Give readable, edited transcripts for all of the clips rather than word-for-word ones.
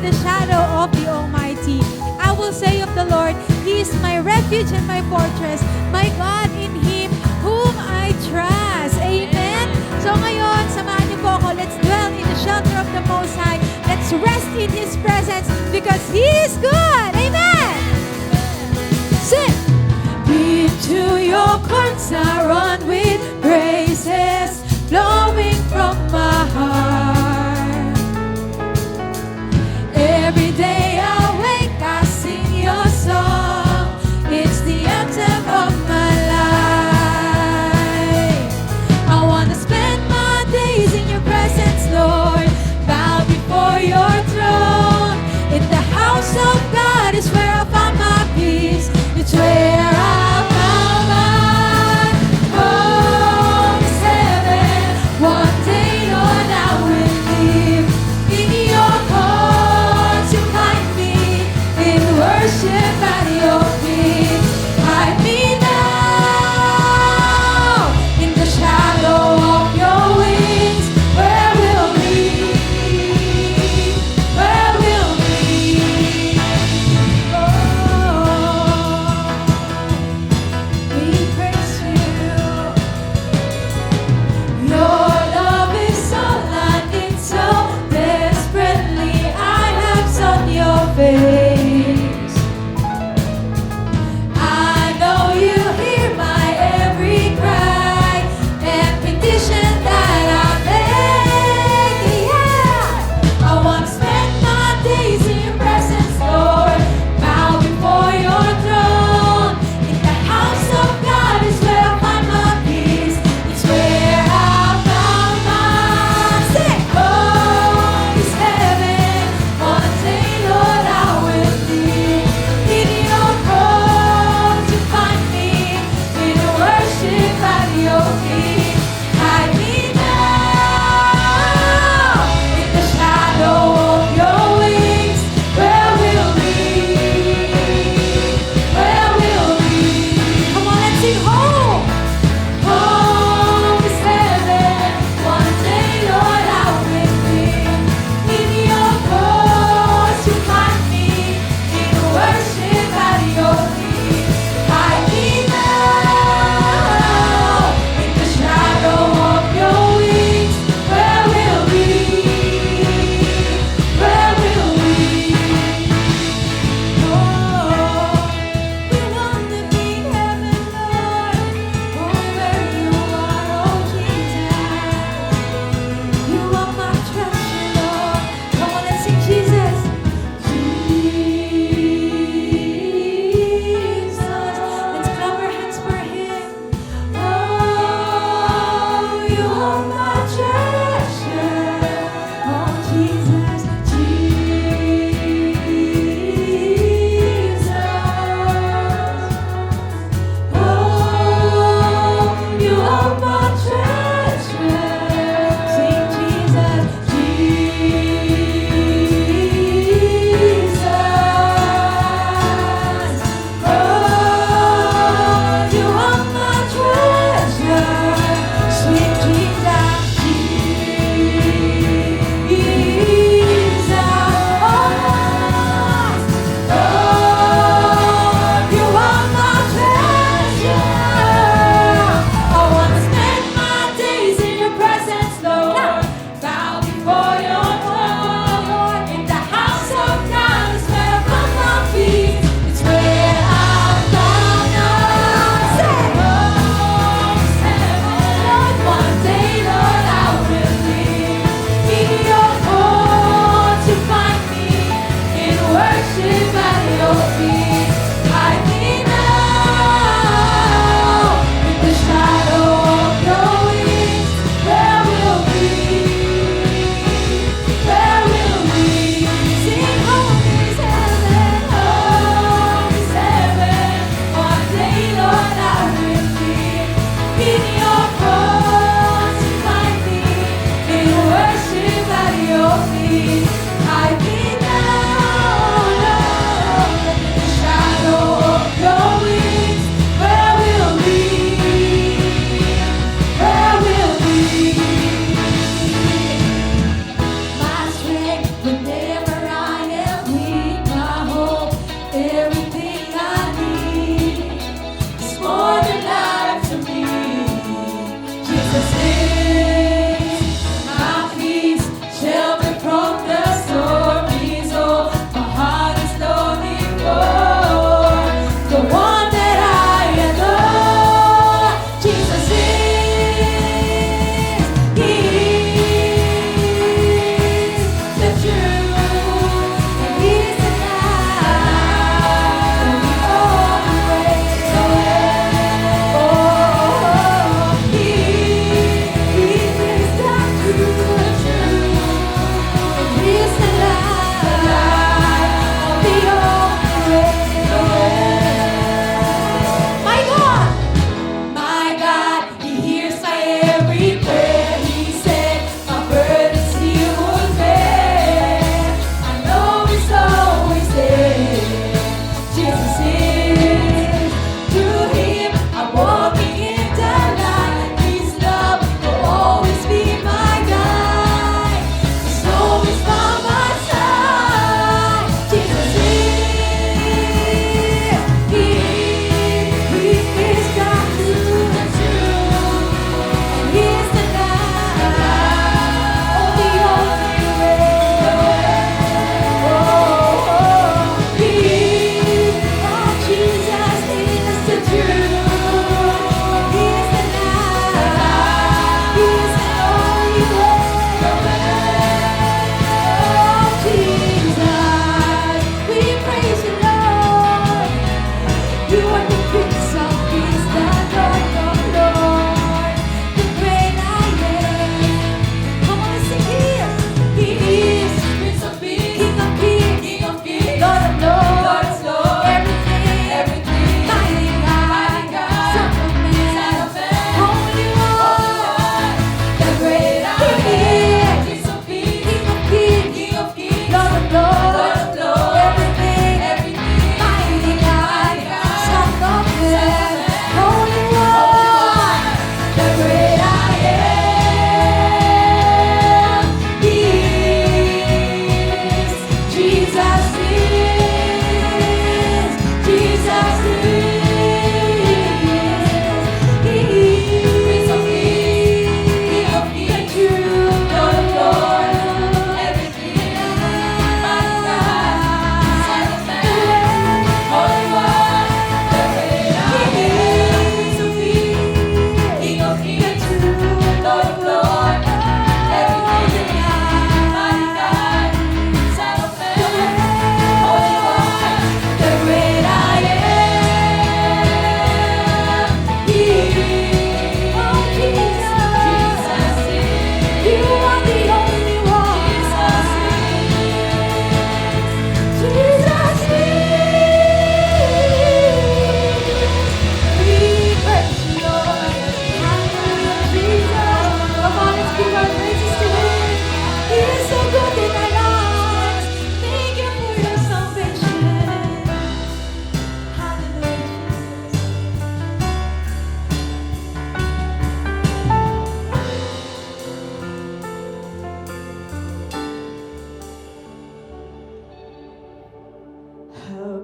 in the shadow of the Almighty. I will say of the Lord, He is my refuge and my fortress, my God, in Him whom I trust. Amen? So ngayon, samahan niyo po ako. Let's dwell in the shelter of the Most High. Let's rest in His presence because He is good. Amen? Sing! Into your courts I run with praises flowing from my heart. Every day I wake, I sing your song. It's the anthem of my life. I want to spend my days in your presence, Lord. Bow before your throne. In the house of God is where I find my peace. It's where I found my home is heaven. One day, Lord.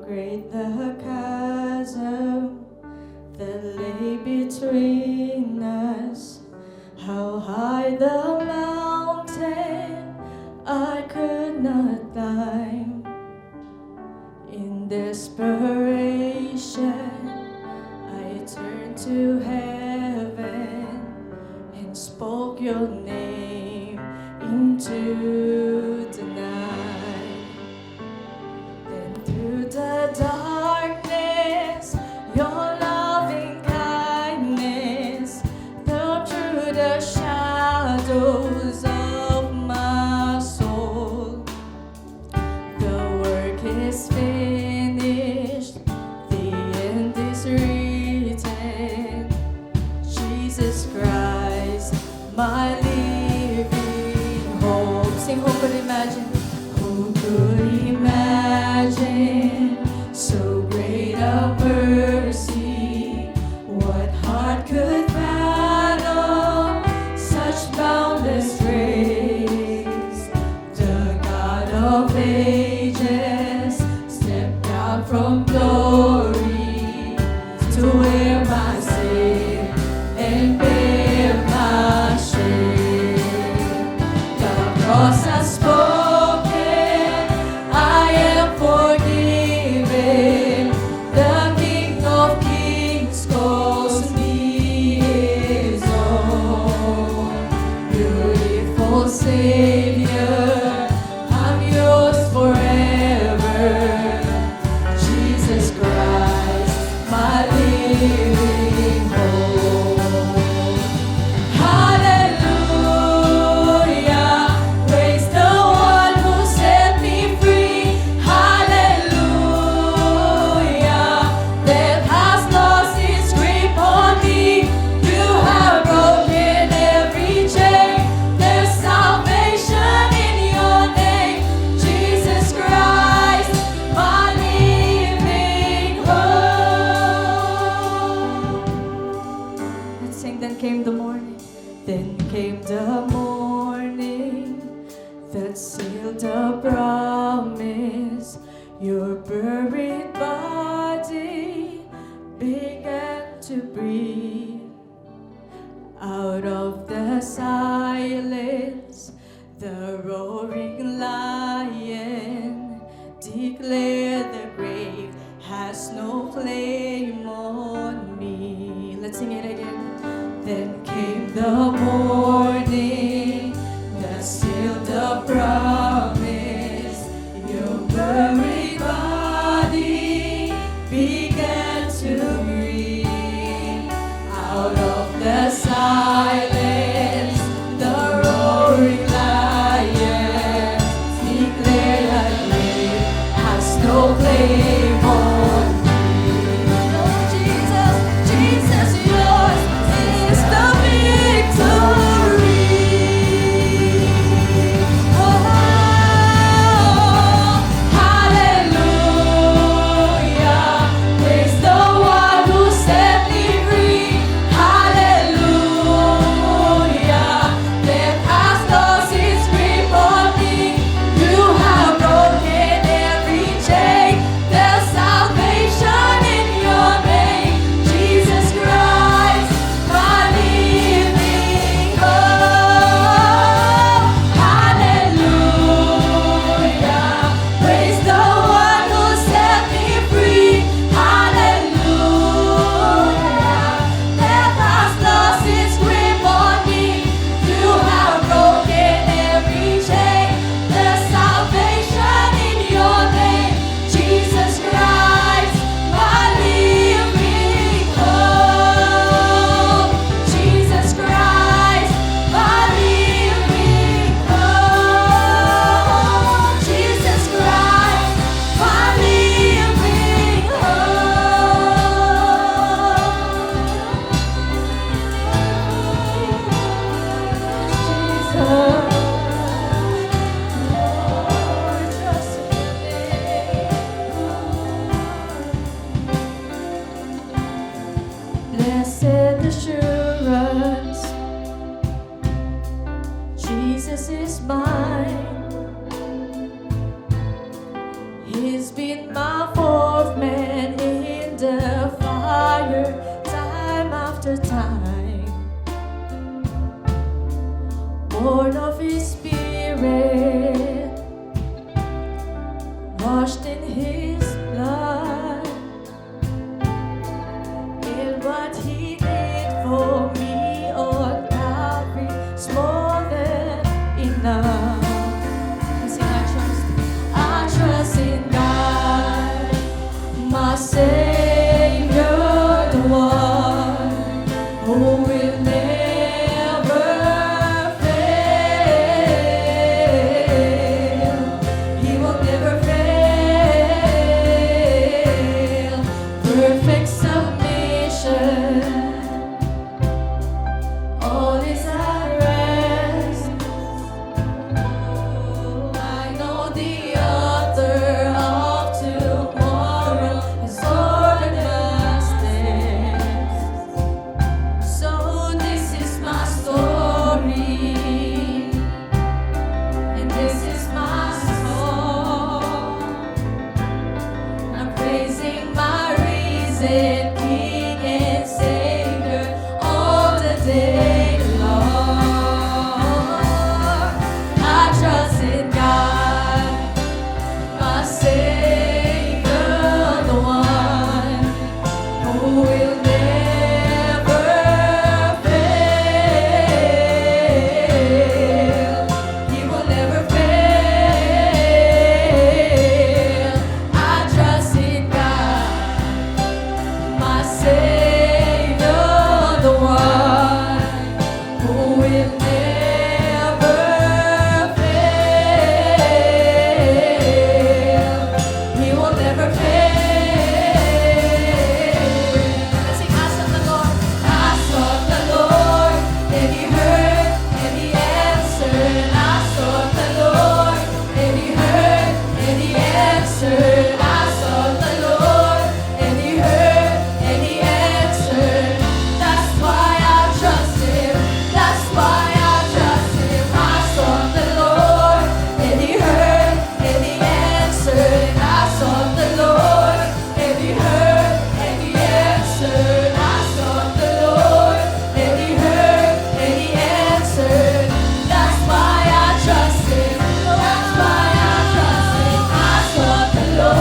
great the chasm that lay between us, how high the mountain I could not climb. In desperation, I turned to heaven and spoke your name into the night. Then through the darkness, your loving kindness fell through the shadows of my soul. The work is finished, the end is written. Jesus Christ, my living hope. Sing, who could imagine? Who could imagine so great a mercy? What heart could fathom such boundless grace? The God of ages stepped down from glory to wear my sin and bear my shame. The cross has spoken, I am forgiven. The King of Kings calls me his own. Beautiful Savior, I'm yours forever. Jesus Christ, my living hope. Hallelujah, praise the one who set me free. Hallelujah, death has lost its grip on me. You have broken every chain. There's salvation in your name, Jesus Christ, my living hope. Let's sing. Then came the morning. Then came the morning that sealed the promise. Your buried body began to breathe. Out of the silence, the roaring lion declared the grave has no claim on me. Let's sing it again. Then came the morning that sealed the promise. Your buried body began to breathe. Out of the silence, the roaring lion declared that grave has no claim on me. Oh Jesus, Jesus, yours is the victory. Oh, hallelujah, praise the one who set me free. Hallelujah, death has lost its grip on me. You have broken every chain. There's salvation in your name, Jesus Christ, my living hope. Hallelujah, praise the one who set me free. Hallelujah, death has lost its grip on me. You have broken every chain. There's salvation in your name, Jesus Christ, my living hope. Jesus Christ, my living hope. Jesus Christ, my living hope. Blessed assurance, Jesus is mine. He's been my fourth of man in the fire, time after time. Born of His Spirit, washed in His blood, and what He did for me on Calvary is more than enough. Kasi I trust in God, my Savior, the one who will never fail. He will never fail. Perfect submission, all is at rest. I know the author of tomorrow has ordered my steps. So this is my story, and this is my song. I'm praising my risen King and Savior all the day long. I trust in God, my Savior, the one who will never fail. He will never fail. I trust in God, my Savior, the one who will never fail. He will never fail. Let's sing, I sought the Lord. I sought the Lord, and He heard, and He answered. I sought the Lord, and He heard, and He answered. I sought the Lord, and He heard, and He answered. That's why I trust Him. That's why I trust Him. I sought the Lord, and He heard, and He answered. I sought the Lord, and He heard, and He answered. I sought the Lord, and He heard, and He answered. That's why I trust Him. That's why I trust Him. I sought the Lord.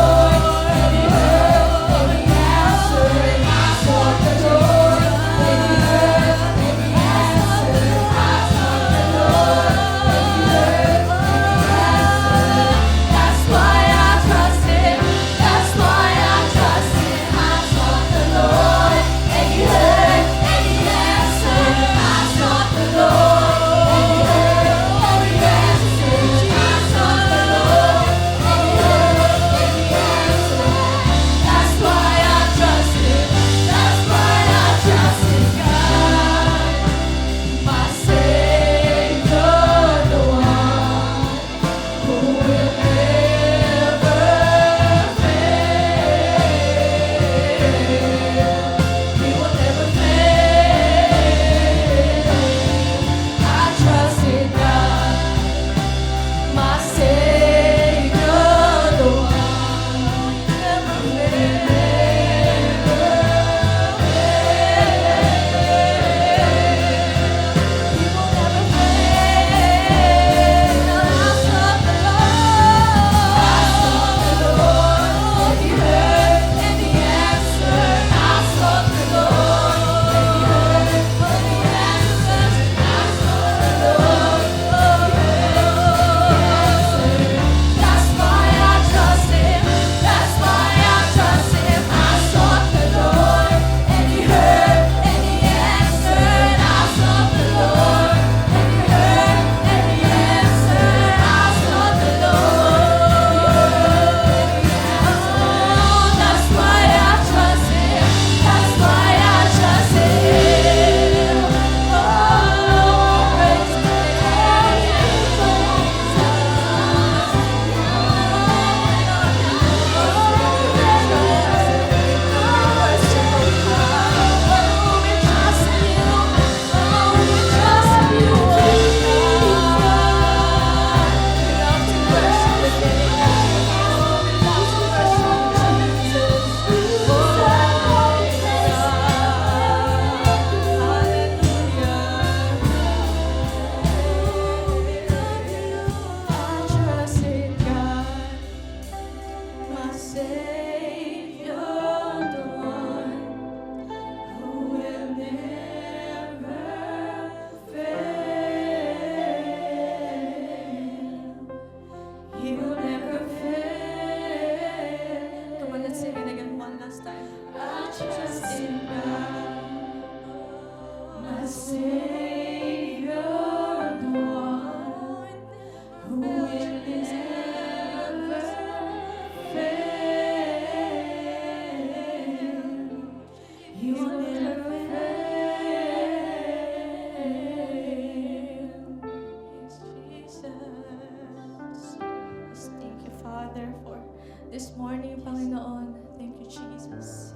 this morning, Panginoon. Thank you, Jesus.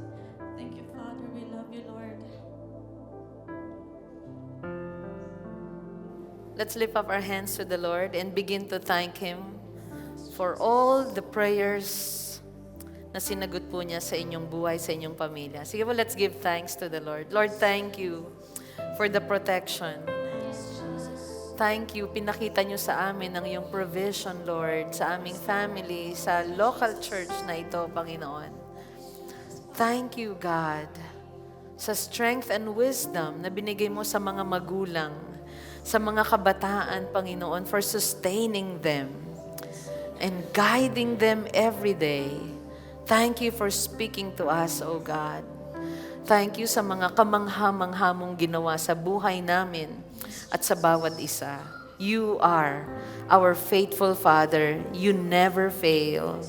Thank you, Father. We love you, Lord. Let's lift up our hands to the Lord and begin to thank Him for all the prayers na sinagot po niya sa inyong buhay, sa inyong pamilya. Sige po, let's give thanks to the Lord. Lord, thank you for the protection. Thank you, pinakita niyo sa amin ang iyong provision, Lord, sa aming family, sa local church na ito, Panginoon. Thank you, God, sa strength and wisdom na binigay mo sa mga magulang, sa mga kabataan, Panginoon, for sustaining them and guiding them every day. Thank you for speaking to us, O God. Thank you sa mga kamangha-mangha mong ginawa sa buhay namin at sa bawat isa. You are our faithful Father. You never fail.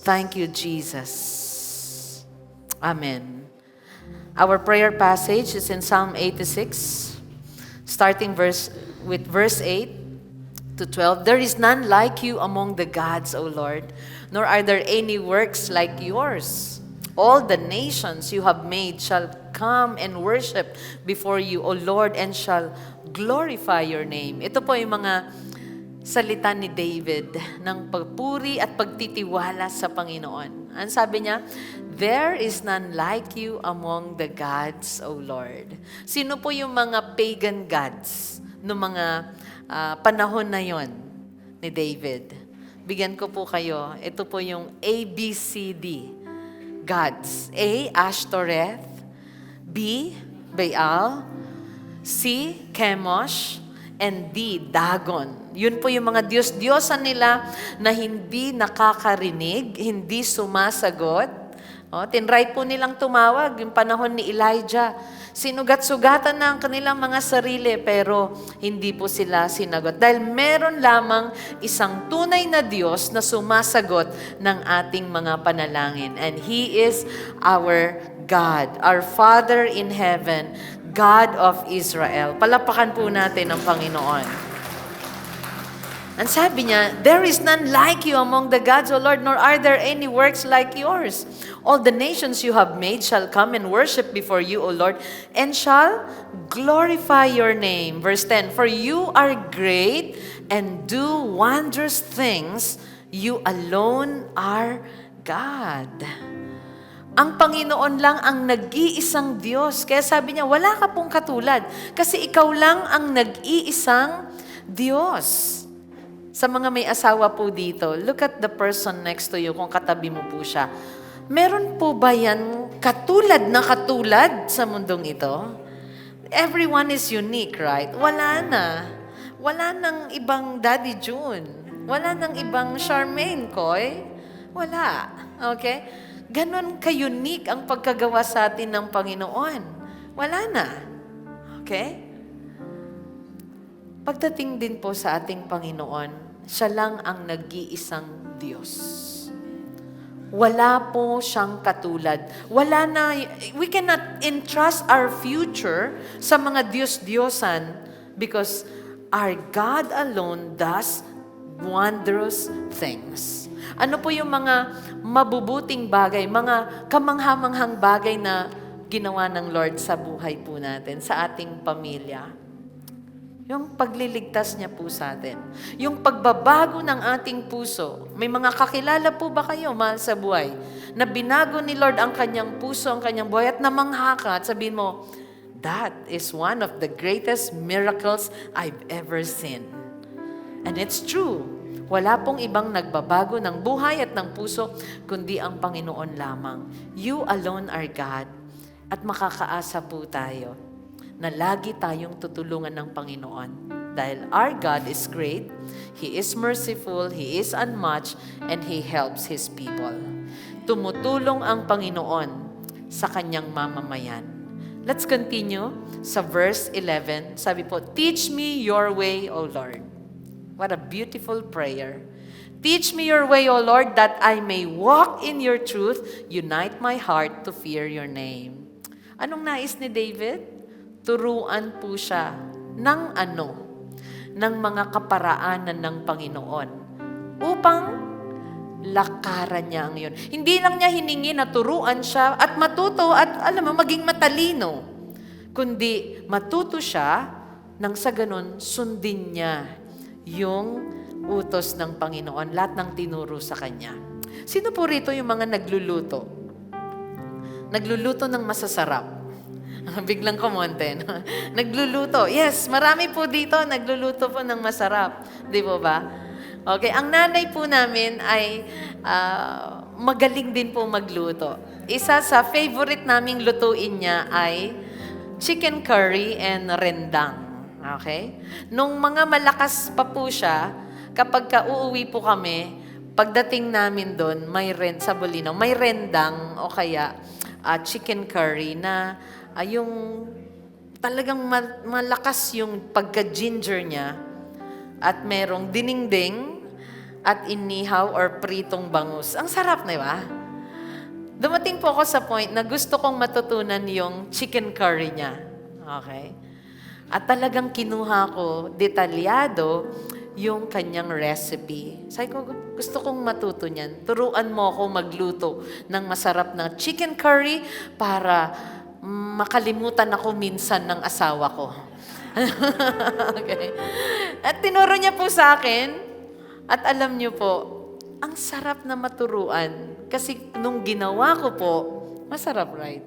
Thank you, Jesus. Amen. Our prayer passage is in Psalm 86, starting with verse 8 to 12. There is none like you among the gods, O Lord, nor are there any works like yours. All the nations you have made shall come and worship before you, O Lord, and shall glorify your name. Ito po yung mga salita ni David ng pagpuri at pagtitiwala sa Panginoon. Ang sabi niya, there is none like you among the gods, O Lord. Sino po yung mga pagan gods no mga panahon na yon ni David? Bigyan ko po kayo. Ito po yung ABCD gods. A, Ashtoreth. B, Baal. C, Chemosh. And D, Dagon. Yun po yung mga Diyos-Diyosan nila na hindi nakakarinig, hindi sumasagot. Tinry po nilang tumawag yung panahon ni Elijah. Sinugat-sugatan na ang kanilang mga sarili pero hindi po sila sinagot. Dahil meron lamang isang tunay na Diyos na sumasagot ng ating mga panalangin. And He is our God, our Father in heaven, God of Israel. Palapakan po natin ang Panginoon. Ang sabi niya, there is none like you among the gods, O Lord, nor are there any works like yours. All the nations you have made shall come and worship before you, O Lord, and shall glorify your name. Verse 10, for you are great and do wondrous things. You alone are God. Ang Panginoon lang ang nag-iisang Diyos. Kaya sabi niya, wala ka pong katulad. Kasi ikaw lang ang nag-iisang Diyos. Sa mga may asawa po dito, look at the person next to you kung katabi mo po siya. Meron po ba yan katulad na katulad sa mundong ito? Everyone is unique, right? Wala na. Wala nang ibang Daddy June. Wala nang ibang Charmaine Koy. Wala. Okay? Ganon ka-unique ang pagkagawa sa atin ng Panginoon. Wala na. Okay? Pagdating din po sa ating Panginoon, siya lang ang nag-iisang Diyos. Wala po siyang katulad. Wala na, we cannot entrust our future sa mga Diyos-Diyosan because our God alone does wondrous things. Ano po yung mga mabubuting bagay, mga kamanghamanghang bagay na ginawa ng Lord sa buhay po natin, sa ating pamilya? Yung pagliligtas niya po sa atin. Yung pagbabago ng ating puso. May mga kakilala po ba kayo, mahal sa buhay, na binago ni Lord ang kanyang puso, ang kanyang buhay, at namangha ka at sabihin mo, that is one of the greatest miracles I've ever seen. And it's true. Wala pong ibang nagbabago ng buhay at ng puso, kundi ang Panginoon lamang. You alone are God. At makakaasa po tayo na lagi tayong tutulungan ng Panginoon. Dahil our God is great, He is merciful, He is unmatched, and He helps His people. Tumutulong ang Panginoon sa kanyang mamamayan. Let's continue sa verse 11. Sabi po, teach me your way, O Lord. What a beautiful prayer. Teach me your way, O Lord, that I may walk in your truth. Unite my heart to fear your name. Anong nais ni David? Turuan po siya ng ng mga kaparaanan ng Panginoon upang lakaran niya ang yun. Hindi lang niya hiningi na turuan siya at matuto at alam mo, maging matalino. Kundi matuto siya nang sa ganun sundin niya yung utos ng Panginoon, lahat ng tinuro sa kanya. Sino po rito yung mga nagluluto? Nagluluto ng masasarap. Biglang kumonte. No? Nagluluto. Yes, marami po dito nagluluto po ng masarap. Di po ba? Okay, ang nanay po namin ay magaling din po magluto. Isa sa favorite naming lutuin niya ay chicken curry and rendang. Okay? Nung mga malakas pa po siya, kapag uuwi po kami, pagdating namin doon, sa Bulinaw, may rendang o kaya chicken curry na yung talagang malakas yung pagka-ginger niya at merong dinengdeng at inihaw or pritong bangus. Ang sarap, di ba? Dumating po ako sa point na gusto kong matutunan yung chicken curry niya. Okay? At talagang kinuha ko detalyado yung kanyang recipe. Sabi ko, gusto kong matuto niyan. Turuan mo ako magluto ng masarap na chicken curry para makalimutan ako minsan ng asawa ko. Okay. At tinuro niya po sa akin, at alam niyo po, ang sarap na maturuan. Kasi nung ginawa ko po, masarap, right?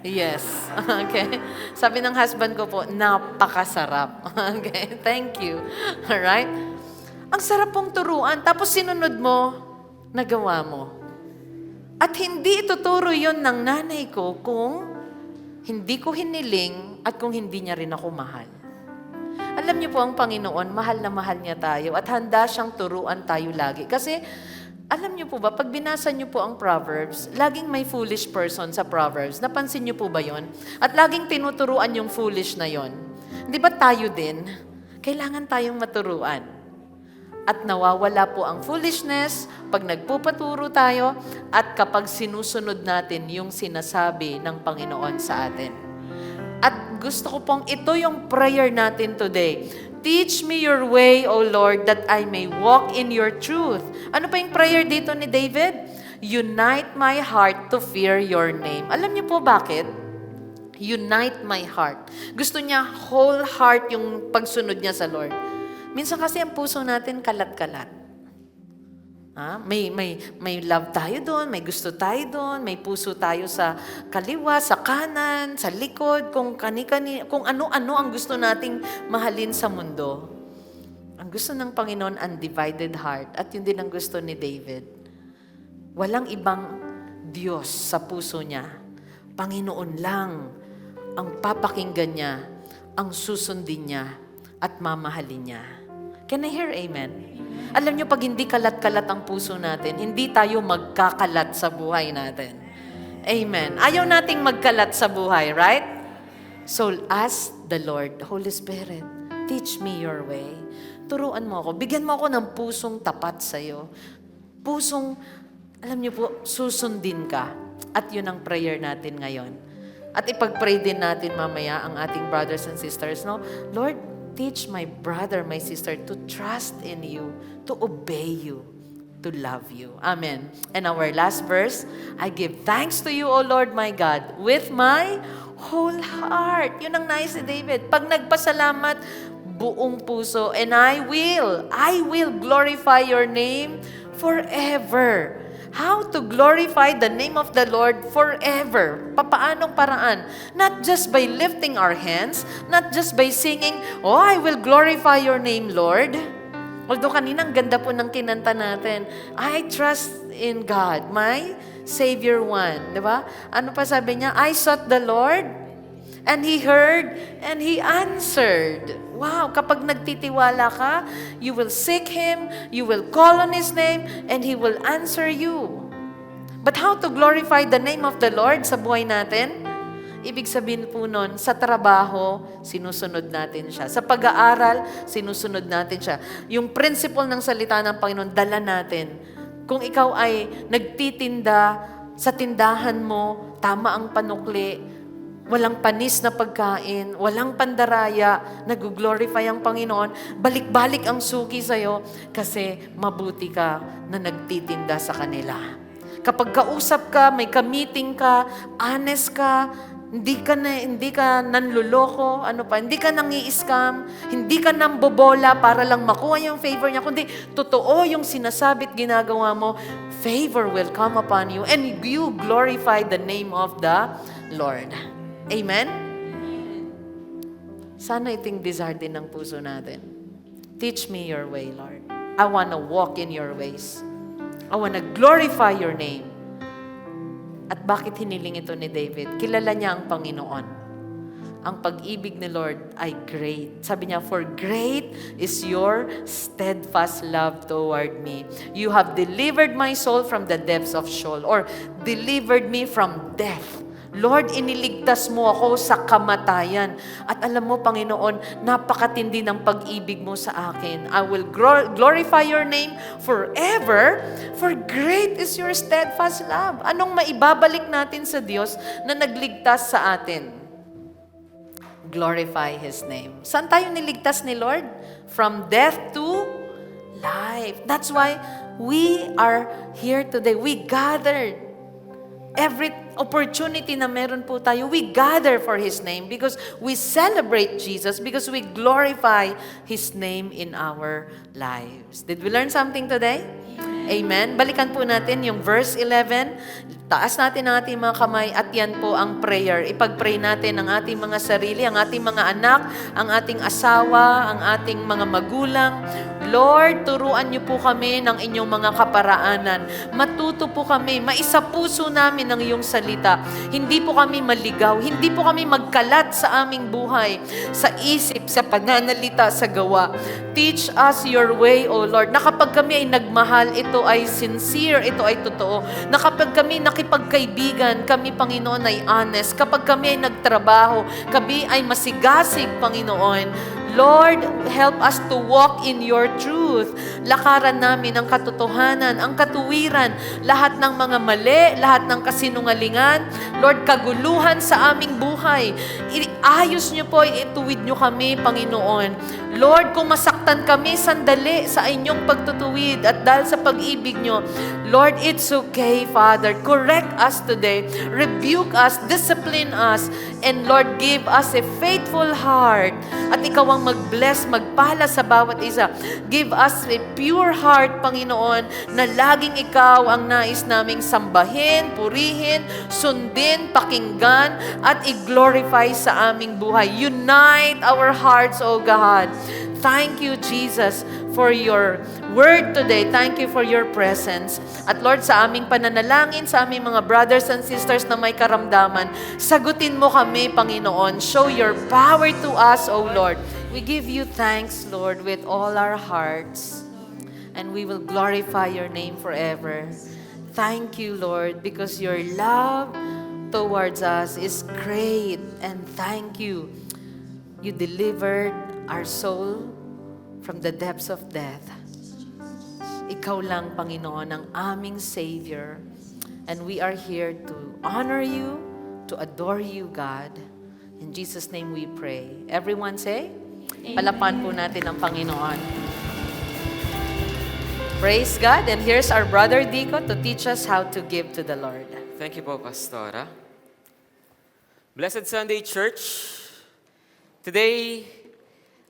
Yes. Okay. Sabi ng husband ko po, napakasarap. Okay. Thank you. Alright? Ang sarap pong turuan. Tapos sinunod mo, nagawa mo. At hindi ituturo yon ng nanay ko kung hindi ko hiniling at kung hindi niya rin ako mahal. Alam niyo po ang Panginoon, mahal na mahal niya tayo at handa siyang turuan tayo lagi. Kasi, alam niyo po ba, pag binasa niyo po ang Proverbs, laging may foolish person sa Proverbs. Napansin niyo po ba yon? At laging tinuturuan yung foolish na yon. Di ba tayo din? Kailangan tayong maturuan. At nawawala po ang foolishness pag nagpupaturo tayo at kapag sinusunod natin yung sinasabi ng Panginoon sa atin. At gusto ko pong ito yung prayer natin today. Teach me your way, O Lord, that I may walk in your truth. Ano pa yung prayer dito ni David? Unite my heart to fear your name. Alam niyo po bakit? Unite my heart. Gusto niya whole heart yung pagsunod niya sa Lord. Minsan kasi ang puso natin kalat-kalat. May love tayo doon, may gusto tayo doon, may puso tayo sa kaliwa, sa kanan, sa likod, kung ano-ano ang gusto nating mahalin sa mundo. Ang gusto ng Panginoon, undivided heart. At yun din ang gusto ni David. Walang ibang Diyos sa puso niya. Panginoon lang ang papakinggan niya, ang susundin niya, at mamahalin niya. Can I hear amen? Alam niyo, pag hindi kalat-kalat ang puso natin, hindi tayo magkakalat sa buhay natin. Amen. Ayaw nating magkalat sa buhay, right? So, ask the Lord, the Holy Spirit, teach me your way. Turuan mo ako. Bigyan mo ako ng pusong tapat sa'yo. Pusong, alam niyo po, susundin ka. At yun ang prayer natin ngayon. At ipag-pray din natin mamaya ang ating brothers and sisters, no? Lord, teach my brother, my sister to trust in you, to obey you, to love you. Amen. And our last verse, I give thanks to you, O Lord my God, with my whole heart. Yun ang nais ni David. Pag nagpasalamat, buong puso, and I will glorify your name forever. How to glorify the name of the Lord forever. Papaanong paraan? Not just by lifting our hands, not just by singing, oh, I will glorify your name, Lord. Although kanina ang ganda po ng kinanta natin, I trust in God, my Savior one. Di ba? Ano pa sabi niya? I sought the Lord, and He heard, and He answered. Wow, kapag nagtitiwala ka, you will seek Him, you will call on His name, and He will answer you. But how to glorify the name of the Lord sa buhay natin? Ibig sabihin po nun, sa trabaho, sinusunod natin siya. Sa pag-aaral, sinusunod natin siya. Yung principle ng salita ng Panginoon, dala natin. Kung ikaw ay nagtitinda, sa tindahan mo, tama ang panukli, walang panis na pagkain, walang pandaraya, nag-glorify ang Panginoon, balik-balik ang suki sa'yo kasi mabuti ka na nagtitinda sa kanila. Kapag kausap ka, may ka-meeting ka, honest ka, hindi ka nanluloko, hindi ka nangi-scam, hindi ka nambobola para lang makuha yung favor niya, kundi totoo yung sinasabi at ginagawa mo, favor will come upon you and you glorify the name of the Lord. Amen? Sana iting desire din ng puso natin. Teach me your way, Lord. I want to walk in your ways. I want to glorify your name. At bakit hiniling ito ni David? Kilala niya ang Panginoon. Ang pag-ibig ni Lord ay great. Sabi niya, for great is your steadfast love toward me. You have delivered my soul from the depths of Sheol, or delivered me from death. Lord, iniligtas mo ako sa kamatayan. At alam mo, Panginoon, napakatindi ng pag-ibig mo sa akin. I will glorify your name forever, for great is your steadfast love. Anong maibabalik natin sa Diyos na nagligtas sa atin? Glorify His name. Saan tayo niligtas ni Lord? From death to life. That's why we are here today. We gathered. Every opportunity na meron po tayo, we gather for His name because we celebrate Jesus, because we glorify His name in our lives. Did we learn something today? Amen. Balikan po natin yung verse 11. Taas natin ang ating mga kamay at yan po ang prayer. Ipag-pray natin ang ating mga sarili, ang ating mga anak, ang ating asawa, ang ating mga magulang. Lord, turuan niyo po kami ng inyong mga kaparaanan. Matuto po kami, maisapuso namin ang iyong salita. Hindi po kami maligaw, hindi po kami magkalat sa aming buhay, sa isip, sa pananalita, sa gawa. Teach us your way, O Lord, na kapag kami ay nagmahal, ito ay sincere, ito ay totoo. Na kapag kami nakipagkaibigan, kami, Panginoon, ay honest. Kapag kami ay nagtrabaho, kami ay masigasig, Panginoon. Lord, help us to walk in your truth. Lakaran namin ang katotohanan, ang katuwiran, lahat ng mga mali, lahat ng kasinungalingan. Lord, kaguluhan sa aming buhay. Iayos niyo po, ituwid niyo kami, Panginoon. Lord, kung masaktan kami sandali sa inyong pagtutuwid at dahil sa pag-ibig niyo, Lord, it's okay, Father. Correct us today. Rebuke us, discipline us, and Lord, give us a faithful heart. At ikaw ang mag-bless, magpala sa bawat isa. Give us a pure heart, Panginoon, na laging ikaw ang nais naming sambahin, purihin, sundin, pakinggan, at i-glorify sa aming buhay. Unite our hearts, O God. Thank you, Jesus, for your word today. Thank you for your presence. At Lord, sa aming pananalangin, sa aming mga brothers and sisters na may karamdaman, sagutin mo kami, Panginoon. Show your power to us, O Lord. We give you thanks, Lord, with all our hearts, and we will glorify your name forever. Thank you, Lord, because your love towards us is great, and thank you. You delivered our soul from the depths of death. Ikaw lang, Panginoon, ang aming Savior. And we are here to honor you, to adore you, God. In Jesus' name we pray. Everyone say, palapan po natin ang Panginoon. Praise God. And here's our brother Dico to teach us how to give to the Lord. Thank you po, Pastora. Blessed Sunday Church. Today,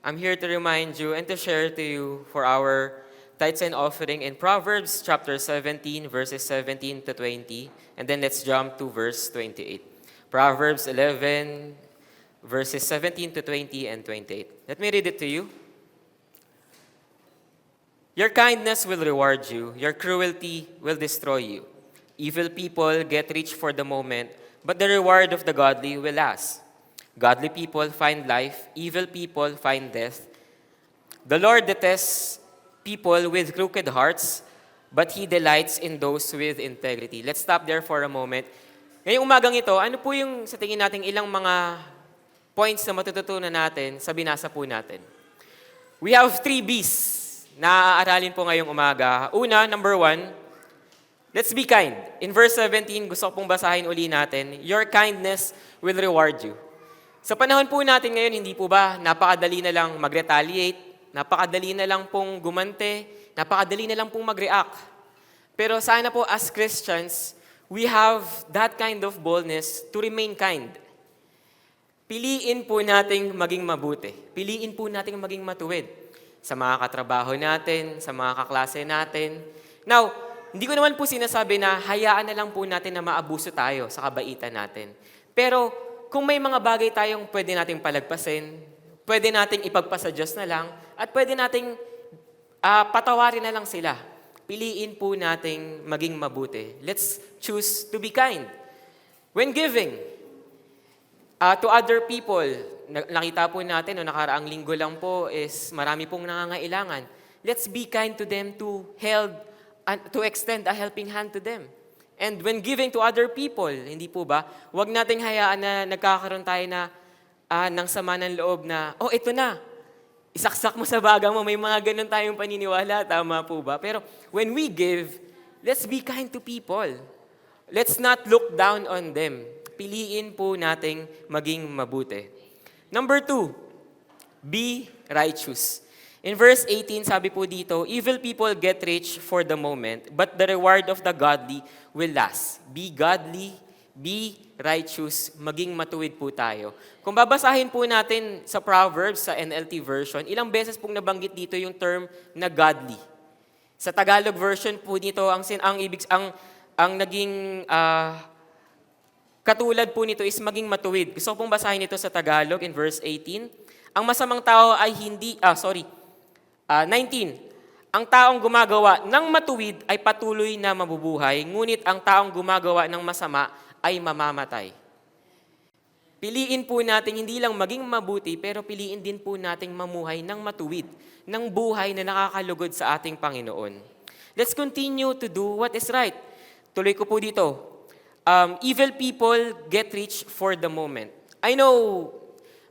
I'm here to remind you and to share to you for our tithes and offering in Proverbs chapter 17, verses 17 to 20. And then let's jump to verse 28. Proverbs 11, verses 17 to 20 and 28. Let me read it to you. Your kindness will reward you. Your cruelty will destroy you. Evil people get rich for the moment, but the reward of the godly will last. Godly people find life, evil people find death. The Lord detests people with crooked hearts, but He delights in those with integrity. Let's stop there for a moment. Ngayong umagang ito, ano po yung sa tingin natin ilang mga points na matututunan natin sa binasa po natin? We have 3 B's na aaralin po ngayong umaga. Una, number 1, Let's be kind. In verse 17, gusto ko pong basahin uli natin, your kindness will reward you. Sa panahon po natin ngayon, hindi po ba napakadali na lang mag-retaliate, napakadali na lang pong gumante, napakadali na lang pong mag-react. Pero sana po as Christians, we have that kind of boldness to remain kind. Piliin po nating maging mabuti. Piliin po nating maging matuwid sa mga katrabaho natin, sa mga kaklase natin. Now, hindi ko naman po sinasabi na hayaan na lang po natin na maabuso tayo sa kabaitan natin. Pero kung may mga bagay tayong pwede nating palagpasin, pwede nating ipagpasa Diyos na lang, at pwede nating patawarin na lang sila. Piliin po nating maging mabuti. Let's choose to be kind. When giving to other people, nakita po natin, no, nakaraang linggo lang po is marami pong nangangailangan. Let's be kind to them to extend a helping hand to them. And when giving to other people, hindi po ba, huwag nating hayaan na nagkakaroon tayo ng sama ng loob na, oh, ito na, isaksak mo sa baga mo, may mga ganun tayong paniniwala, tama po ba? Pero when we give, let's be kind to people. Let's not look down on them. Piliin po nating maging mabuti. Number 2, be righteous. In verse 18, sabi po dito, evil people get rich for the moment, but the reward of the godly will last. Be godly, be righteous, maging matuwid po tayo. Kung babasahin po natin sa Proverbs, sa NLT version, ilang beses pong nabanggit dito yung term na godly. Sa Tagalog version po dito, ang naging katulad po nito is maging matuwid. Gusto ko pong basahin ito sa Tagalog in verse 18. Ang masamang tao ay 19. Ang taong gumagawa ng matuwid ay patuloy na mabubuhay, ngunit ang taong gumagawa ng masama ay mamamatay. Piliin po natin hindi lang maging mabuti, pero piliin din po nating mamuhay ng matuwid, ng buhay na nakakalugod sa ating Panginoon. Let's continue to do what is right. Tuloy ko po dito. Evil people get rich for the moment. I know,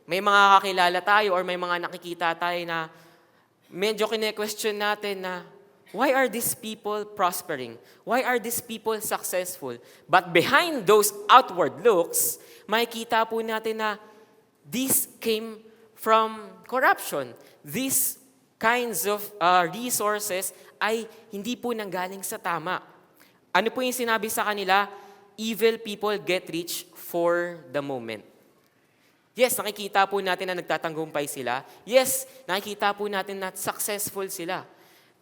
may mga kakilala tayo or may mga nakikita tayo na medyo kine-question natin na, why are these people prospering? Why are these people successful? But behind those outward looks, makikita po natin na this came from corruption. These kinds of resources ay hindi po nanggaling sa tama. Ano po yung sinabi sa kanila? Evil people get rich for the moment. Yes, nakikita po natin na nagtatanggumpay sila. Yes, nakikita po natin na successful sila.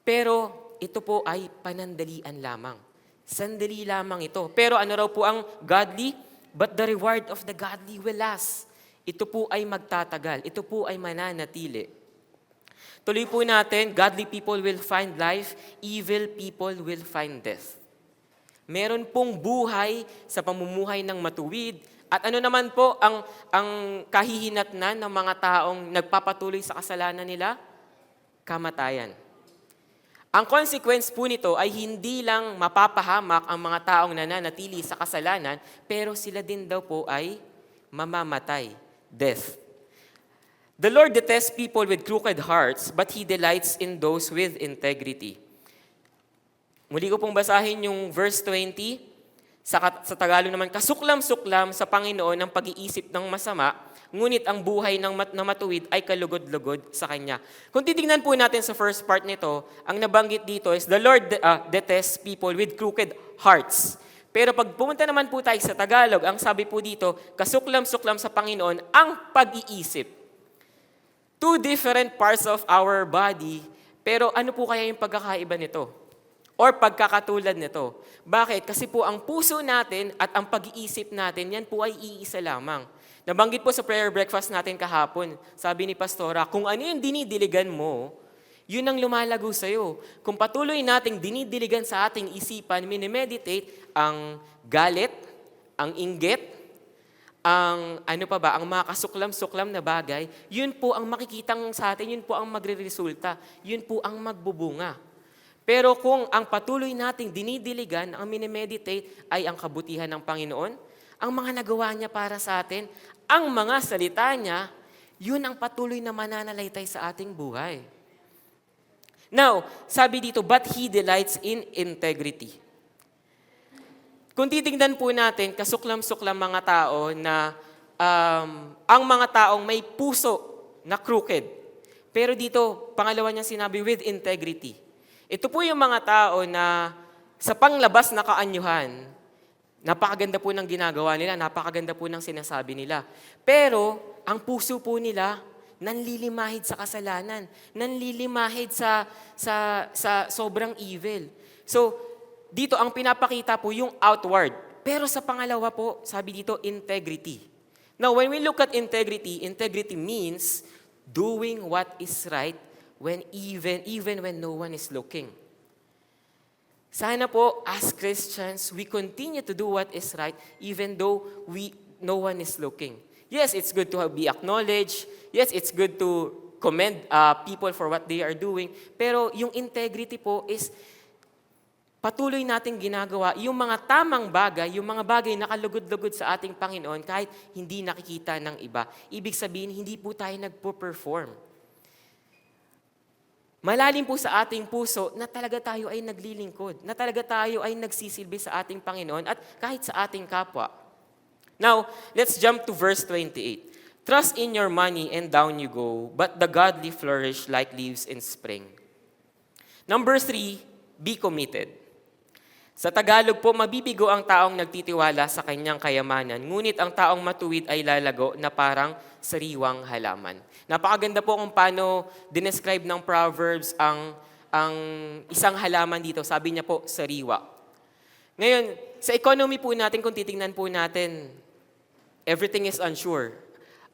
Pero ito po ay panandalian lamang. Sandali lamang ito. Pero ano raw po ang godly? But the reward of the godly will last. Ito po ay magtatagal. Ito po ay mananatili. Tuloy po natin, godly people will find life, evil people will find death. Meron pong buhay sa pamumuhay ng matuwid. At ano naman po ang kahihinatnan ng mga taong nagpapatuloy sa kasalanan nila? Kamatayan. Ang consequence po nito ay hindi lang mapapahamak ang mga taong nananatili sa kasalanan, pero sila din daw po ay mamamatay. Death. The Lord detests people with crooked hearts, but He delights in those with integrity. Muli ko pong basahin yung verse 20. Sa Tagalog naman, kasuklam-suklam sa Panginoon ang pag-iisip ng masama, ngunit ang buhay ng matuwid ay kalugod-lugod sa Kanya. Kung titignan po natin sa first part nito, ang nabanggit dito is, the Lord detests people with crooked hearts. Pero pag pumunta naman po tayo sa Tagalog, ang sabi po dito, kasuklam-suklam sa Panginoon ang pag-iisip. Two different parts of our body, pero ano po kaya yung pagkakaiba nito? Or pagkakatulad nito. Bakit? Kasi po ang puso natin at ang pag-iisip natin, yan po ay iisa lamang. Nabanggit po sa prayer breakfast natin kahapon, sabi ni Pastora, kung ano yung dinidiligan mo, yun ang lumalago sa'yo. Kung patuloy nating dinidiligan sa ating isipan, minimeditate ang galit, ang inggit, ang ang mga kasuklam-suklam na bagay, yun po ang makikitang sa atin, yun po ang magre-resulta, yun po ang magbubunga. Pero kung ang patuloy nating dinidiligan, ang minimeditate ay ang kabutihan ng Panginoon, ang mga nagawa niya para sa atin, ang mga salita niya, yun ang patuloy na mananalaytay sa ating buhay. Now, sabi dito, but He delights in integrity. Kung titingnan po natin, kasuklam-suklam mga tao na ang mga taong may puso na crooked. Pero dito, pangalawa niyang sinabi, with integrity. Ito po yung mga tao na sa panglabas na kaanyuhan, napakaganda po ng ginagawa nila, napakaganda po ng sinasabi nila. Pero, ang puso po nila, nanlilimahid sa kasalanan, nanlilimahid sa sobrang evil. So, dito ang pinapakita po yung outward. Pero sa pangalawa po, sabi dito, integrity. Now, when we look at integrity, integrity means doing what is right when even when no one is looking. Sana po, as Christians, we continue to do what is right even though no one is looking. Yes, it's good to be acknowledged. Yes, it's good to commend people for what they are doing. Pero yung integrity po is patuloy nating ginagawa yung mga tamang bagay, yung mga bagay na kalugod-lugod sa ating Panginoon kahit hindi nakikita ng iba. Ibig sabihin, hindi po tayo nagpo-perform. Malalim po sa ating puso na talaga tayo ay naglilingkod, na talaga tayo ay nagsisilbi sa ating Panginoon at kahit sa ating kapwa. Now, let's jump to verse 28. Trust in your money and down you go, but the godly flourish like leaves in spring. Number 3, be committed. Sa Tagalog po, mabibigo ang taong nagtitiwala sa kanyang kayamanan, ngunit ang taong matuwid ay lalago na parang sariwang halaman. Napakaganda po kung paano dinescribe ng Proverbs ang isang halaman dito. Sabi niya po, sariwa. Ngayon, sa economy po natin, kung titingnan po natin, everything is unsure.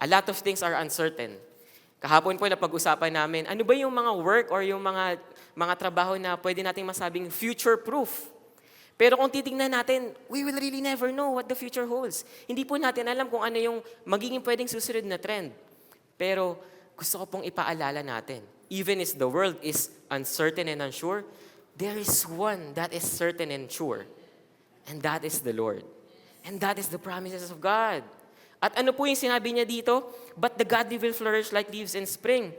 A lot of things are uncertain. Kahapon po napag-usapan namin, ano ba yung mga work or yung mga trabaho na pwede nating masabing future-proof? Pero kung titingnan natin, we will really never know what the future holds. Hindi po natin alam kung ano yung magiging pwedeng susunod na trend. Pero gusto ko pong ipaalala natin, even as the world is uncertain and unsure, there is one that is certain and sure. And that is the Lord. And that is the promises of God. At ano po yung sinabi niya dito? But the godly will flourish like leaves in spring.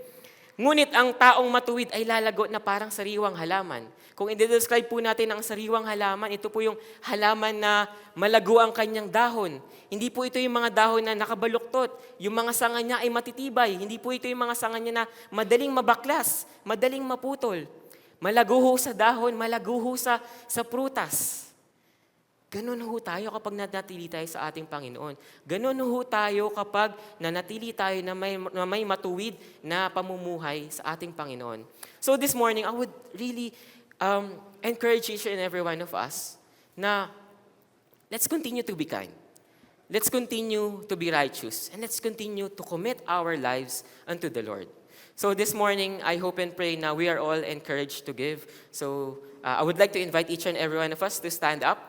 Ngunit ang taong matuwid ay lalago na parang sariwang halaman. Kung i-describe po natin ang sariwang halaman, ito po yung halaman na malago ang kanyang dahon. Hindi po ito yung mga dahon na nakabaluktot. Yung mga sanga niya ay matitibay. Hindi po ito yung mga sanga niya na madaling mabaklas, madaling maputol. Malago ho sa dahon, malago ho sa prutas. Ganun ho tayo kapag nanatili tayo sa ating Panginoon. Ganun ho tayo kapag nanatili tayo na may matuwid na pamumuhay sa ating Panginoon. So this morning, I would really encourage each and every one of us na let's continue to be kind. Let's continue to be righteous. And let's continue to commit our lives unto the Lord. So this morning, I hope and pray na we are all encouraged to give. So I would like to invite each and every one of us to stand up.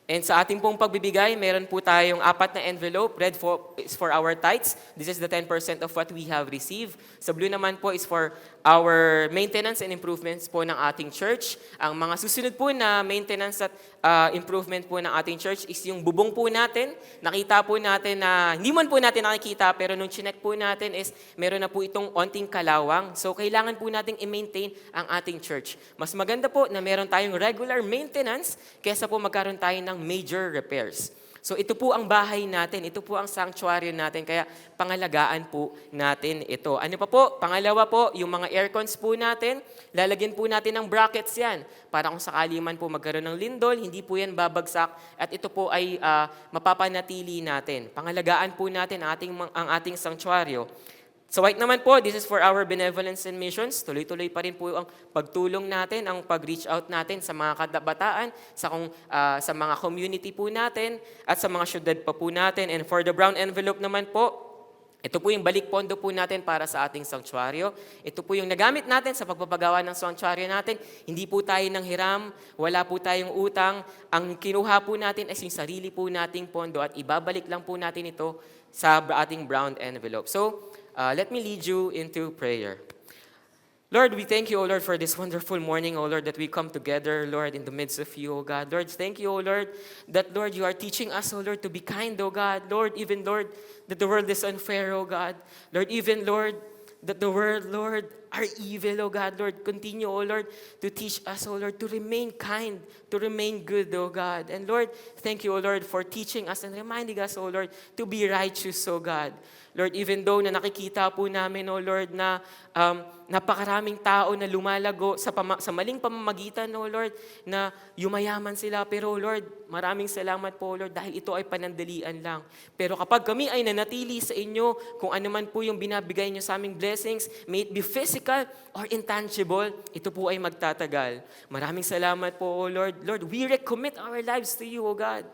And sa ating pong pagbibigay, meron po tayong 4 na envelope. Red is for our tithes. This is the 10% of what we have received. Sa blue naman po is for our maintenance and improvements po ng ating church. Ang mga susunod po na maintenance at improvement po ng ating church is yung bubong po natin. Nakita po natin na, hindi man po natin nakikita, pero nung chinek po natin is meron na po itong onting kalawang. So kailangan po nating i-maintain ang ating church. Mas maganda po na meron tayong regular maintenance kaysa po magkaroon tayo ng major repairs. So ito po ang bahay natin, ito po ang sanctuary natin, kaya pangalagaan po natin ito. Ano pa po? Pangalawa po, yung mga aircons po natin, lalagyan po natin ng brackets yan, para kung sakali man po magkaroon ng lindol, hindi po yan babagsak, at ito po ay mapapanatili natin. Pangalagaan po natin ang ating sanctuaryo. So white naman po, this is for our benevolence and missions. Tuloy-tuloy pa rin po ang pagtulong natin, ang pag-reach out natin sa mga kabataan, sa mga community po natin, at sa mga syudad pa po natin. And for the brown envelope naman po, ito po yung balik pondo po natin para sa ating sanctuaryo. Ito po yung nagamit natin sa pagpapagawa ng sanctuaryo natin. Hindi po tayo nanghiram, wala po tayong utang. Ang kinuha po natin ay yung sarili po nating pondo at ibabalik lang po natin ito sa ating brown envelope. So, let me lead you into prayer. Lord, we thank you, O Lord, for this wonderful morning, O Lord, that we come together, Lord, in the midst of you, O God. Lord, thank you, O Lord, that, Lord, you are teaching us, O Lord, to be kind, O God. Lord, even, Lord, that the world is unfair, O God. Lord, even, Lord, that the world, Lord, are evil, O God. Lord, continue, O Lord, to teach us, O Lord, to remain kind, to remain good, O God. And Lord, thank you, O Lord, for teaching us and reminding us, O Lord, to be righteous, O God. Lord, even though na nakikita po namin, O Lord, na napakaraming tao na lumalago sa maling pamamagitan, O Lord, na yumayaman sila. Pero, O Lord, maraming salamat po, O Lord, dahil ito ay panandalian lang. Pero kapag kami ay nanatili sa inyo, kung ano man po yung binabigay niyo sa aming blessings, may it be physical or intangible, ito po ay magtatagal. Maraming salamat po, O Lord. Lord, we recommit our lives to you, O God.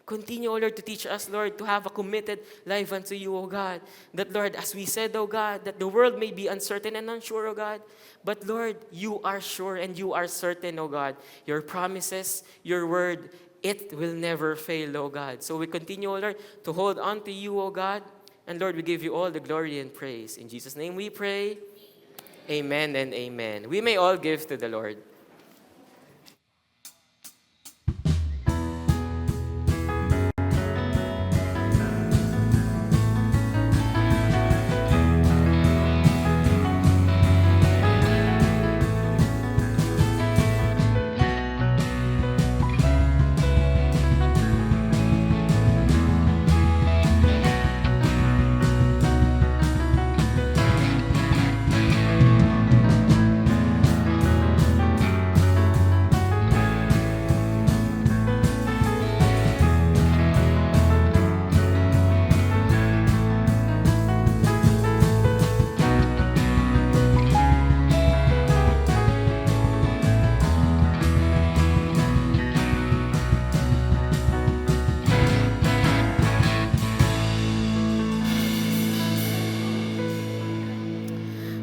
Continue, O Lord, to teach us, Lord, to have a committed life unto you, O God. That, Lord, as we said, O God, that the world may be uncertain and unsure, O God, but, Lord, you are sure and you are certain, O God. Your promises, your word, it will never fail, O God. So we continue, O Lord, to hold on to you, O God. And, Lord, we give you all the glory and praise. In Jesus' name we pray. Amen and amen. We may all give to the Lord.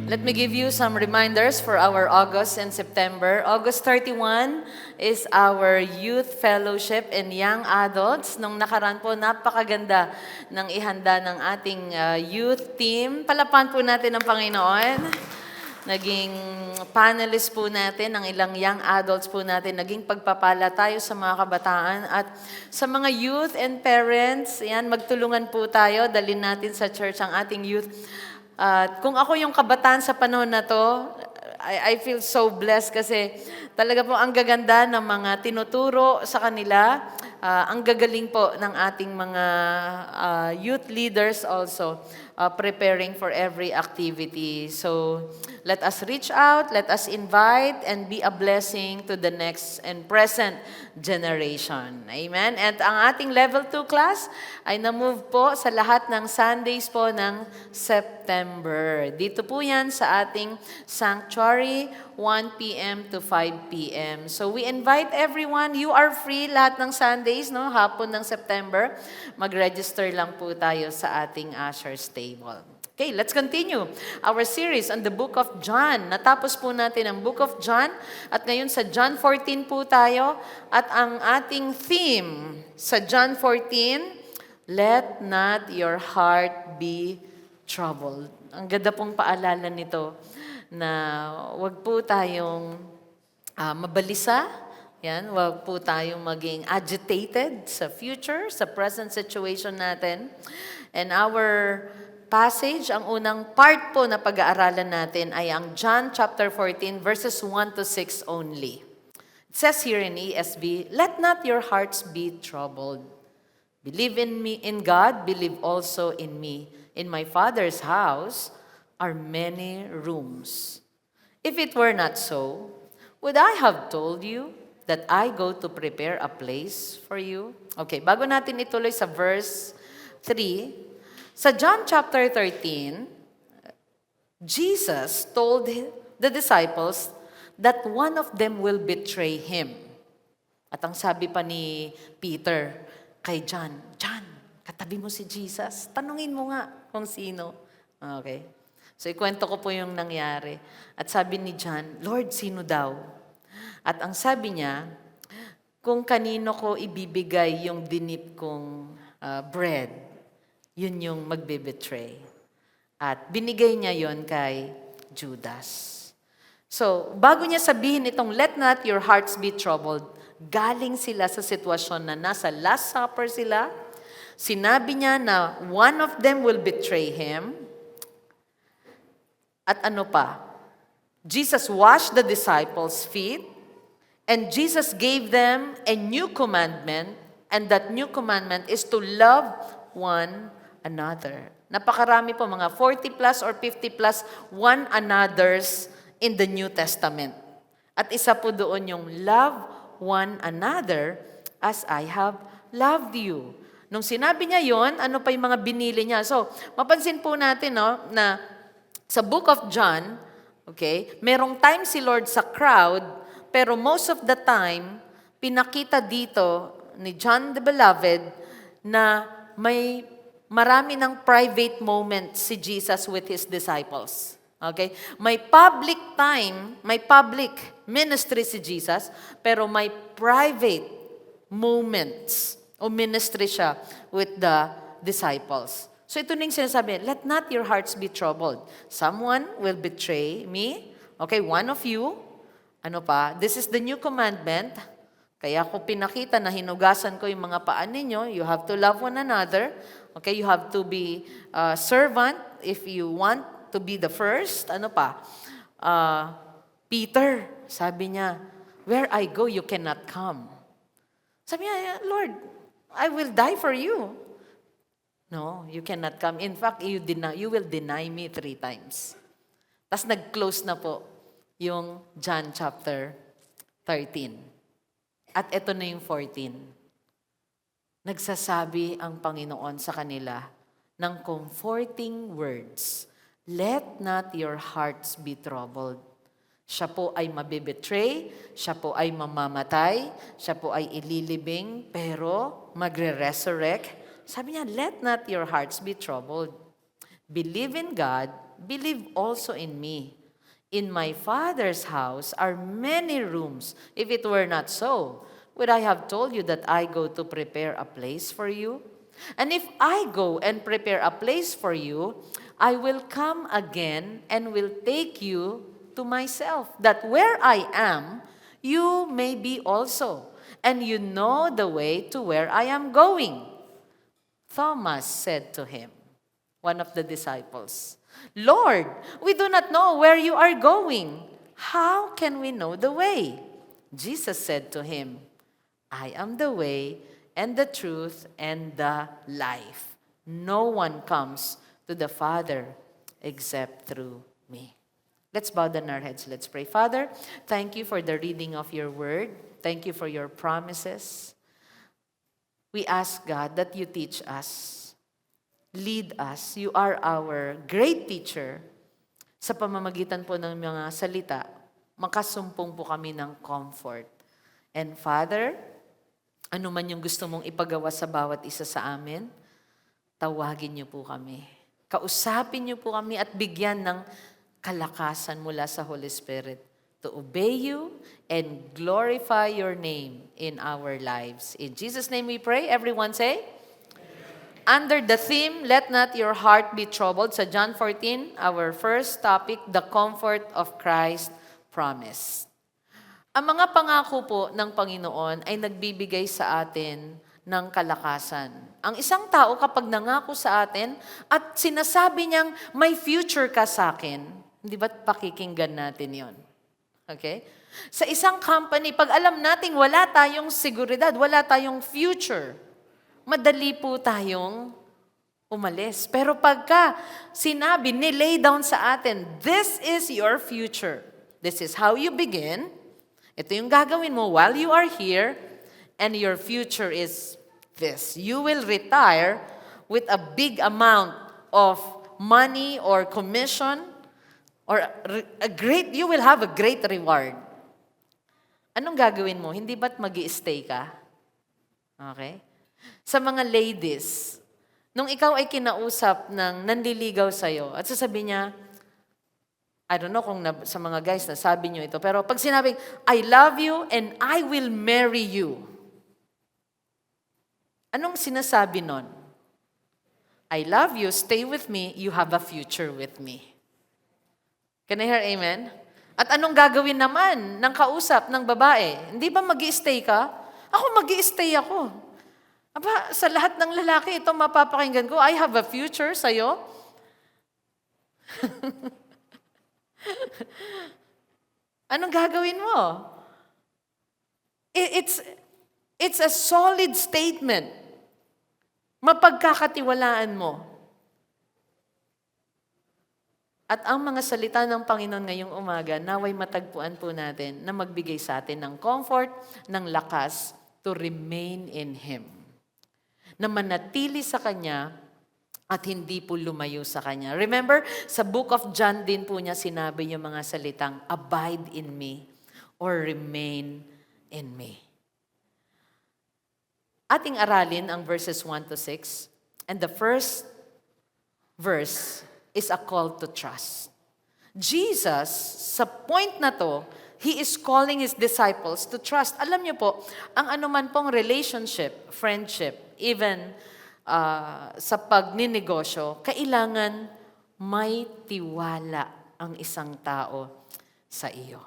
Let me give you some reminders for our August and September. August 31 is our youth fellowship and young adults. Nung nakaraan po, napakaganda ng ihanda ng ating youth team. Palapan po natin ang Panginoon. Naging panelist po natin, ang ilang young adults po natin. Naging pagpapala tayo sa mga kabataan. At sa mga youth and parents, yan, magtulungan po tayo. Dalhin natin sa church ang ating youth. Kung ako yung kabataan sa panahon na to, I feel so blessed kasi talaga po ang gaganda ng mga tinuturo sa kanila. Ang gagaling po ng ating mga youth leaders also preparing for every activity. So let us reach out, let us invite, and be a blessing to the next and present generation. Amen? And ang ating level 2 class ay na-move po sa lahat ng Sundays po ng September. Dito po yan sa ating sanctuary, 1 p.m. to 5 p.m. So we invite everyone, you are free lahat ng Sundays, no? Hapon ng September, mag-register lang po tayo sa ating ushers table. Okay, let's continue our series on the book of John. Natapos po natin ang book of John at ngayon sa John 14 po tayo at ang ating theme sa John 14, let not your heart be troubled. Ang ganda pong paalala nito na wag po tayong mabalisa, yan, wag po tayong maging agitated sa future, sa present situation natin. And our passage, ang unang part po na pag-aaralan natin ay ang John chapter 14 verses 1 to 6 only. It says here in ESV, let not your hearts be troubled. Believe in me, in God, believe also in me. In my Father's house are many rooms. If it were not so, would I have told you that I go to prepare a place for you? Okay, bago natin ituloy sa verse 3, sa John chapter 13, Jesus told the disciples that one of them will betray Him. At ang sabi pa ni Peter kay John, John, katabi mo si Jesus, tanungin mo nga kung sino. Okay. So ikwento ko po yung nangyari. At sabi ni John, Lord, sino daw? At ang sabi niya, kung kanino ko ibibigay yung dinip kong bread, yun yung magbe-betray. At binigay niya yon kay Judas. So, bago niya sabihin itong, let not your hearts be troubled, galing sila sa sitwasyon na nasa Last Supper sila. Sinabi niya na one of them will betray him. At ano pa? Jesus washed the disciples' feet, and Jesus gave them a new commandment, and that new commandment is to love one another. Napakarami po, mga 40 plus or 50 plus one another's in the New Testament. At isa po doon yung love one another as I have loved you. Nung sinabi niya yon, ano pa yung mga binili niya? So, mapansin po natin no, na sa book of John, okay, merong time si Lord sa crowd, pero most of the time, pinakita dito ni John the Beloved na may marami ng private moments si Jesus with His disciples. Okay? May public time, may public ministry si Jesus, pero may private moments o ministry siya with the disciples. So ito na yung sinasabi, let not your hearts be troubled. Someone will betray me. Okay, one of you. Ano pa? This is the new commandment. Kaya ko pinakita na hinugasan ko yung mga paan ninyo. You have to love one another. Okay, you have to be servant if you want to be the first. Ano pa? Peter, sabi niya, where I go, you cannot come. Sabi niya, Lord, I will die for you. No, you cannot come. In fact, you will deny me 3 times. Tapos nag-close na po yung John chapter 13. At ito na yung 14. Nagsasabi ang Panginoon sa kanila ng comforting words, let not your hearts be troubled. Siya po ay mabibetray, siya po ay mamamatay, siya po ay ililibing, pero magre-resurrect. Sabi niya, let not your hearts be troubled. Believe in God, believe also in me. In my Father's house are many rooms. If it were not so, would I have told you that I go to prepare a place for you? And if I go and prepare a place for you, I will come again and will take you to myself, that where I am, you may be also, and you know the way to where I am going. Thomas said to him, one of the disciples, Lord, we do not know where you are going. How can we know the way? Jesus said to him, I am the way and the truth and the life. No one comes to the Father except through me. Let's bow down our heads. Let's pray. Father, thank you for the reading of your word. Thank you for your promises. We ask, God, that you teach us, lead us. You are our great teacher. Sa pamamagitan po ng mga salita, makasumpong po kami ng comfort. And Father, ano man yung gusto mong ipagawa sa bawat isa sa amin, tawagin niyo po kami. Kausapin niyo po kami at bigyan ng kalakasan mula sa Holy Spirit to obey you and glorify your name in our lives. In Jesus' name we pray. Everyone say, Amen. Under the theme, let not your heart be troubled, sa John 14, our first topic, the comfort of Christ promise. Ang mga pangako po ng Panginoon ay nagbibigay sa atin ng kalakasan. Ang isang tao kapag nangako sa atin at sinasabi niyang may future ka sa akin, hindi ba't pakikinggan natin yon? Okay? Sa isang company, pag alam nating wala tayong seguridad, wala tayong future, madali po tayong umalis. Pero pagka sinabi, nilay down sa atin, this is your future. This is how you begin. Ito yung gagawin mo while you are here, and your future is this. You will retire with a big amount of money or commission, or you will have a great reward. Anong gagawin mo? Hindi ba't mag-i-stay ka? Okay? Sa mga ladies, nung ikaw ay kinausap ng nanliligaw sa'yo, at sasabihin niya, I don't know kung sa mga guys nasabi niyo ito, pero pag sinabing, I love you and I will marry you, anong sinasabi nun? I love you, stay with me, you have a future with me. Can I hear amen? At anong gagawin naman ng kausap ng babae? Hindi ba mag-i-stay ka? Ako mag-i-stay ako. Aba, sa lahat ng lalaki, ito mapapakinggan ko, I have a future sa'yo. Anong gagawin mo? It's a solid statement. Mapagkakatiwalaan mo. At ang mga salita ng Panginoon ngayong umaga, naway matagpuan po natin na magbigay sa atin ng comfort, ng lakas to remain in Him. Na manatili sa Kanya at hindi po lumayo sa Kanya. Remember, sa book of John din po niya sinabi yung mga salitang, abide in me or remain in me. Ating aralin ang verses 1 to 6. And the first verse is a call to trust. Jesus, sa point na to, He is calling His disciples to trust. Alam niyo po, ang anuman pong relationship, friendship, even sa pagninegosyo, kailangan may tiwala ang isang tao sa iyo.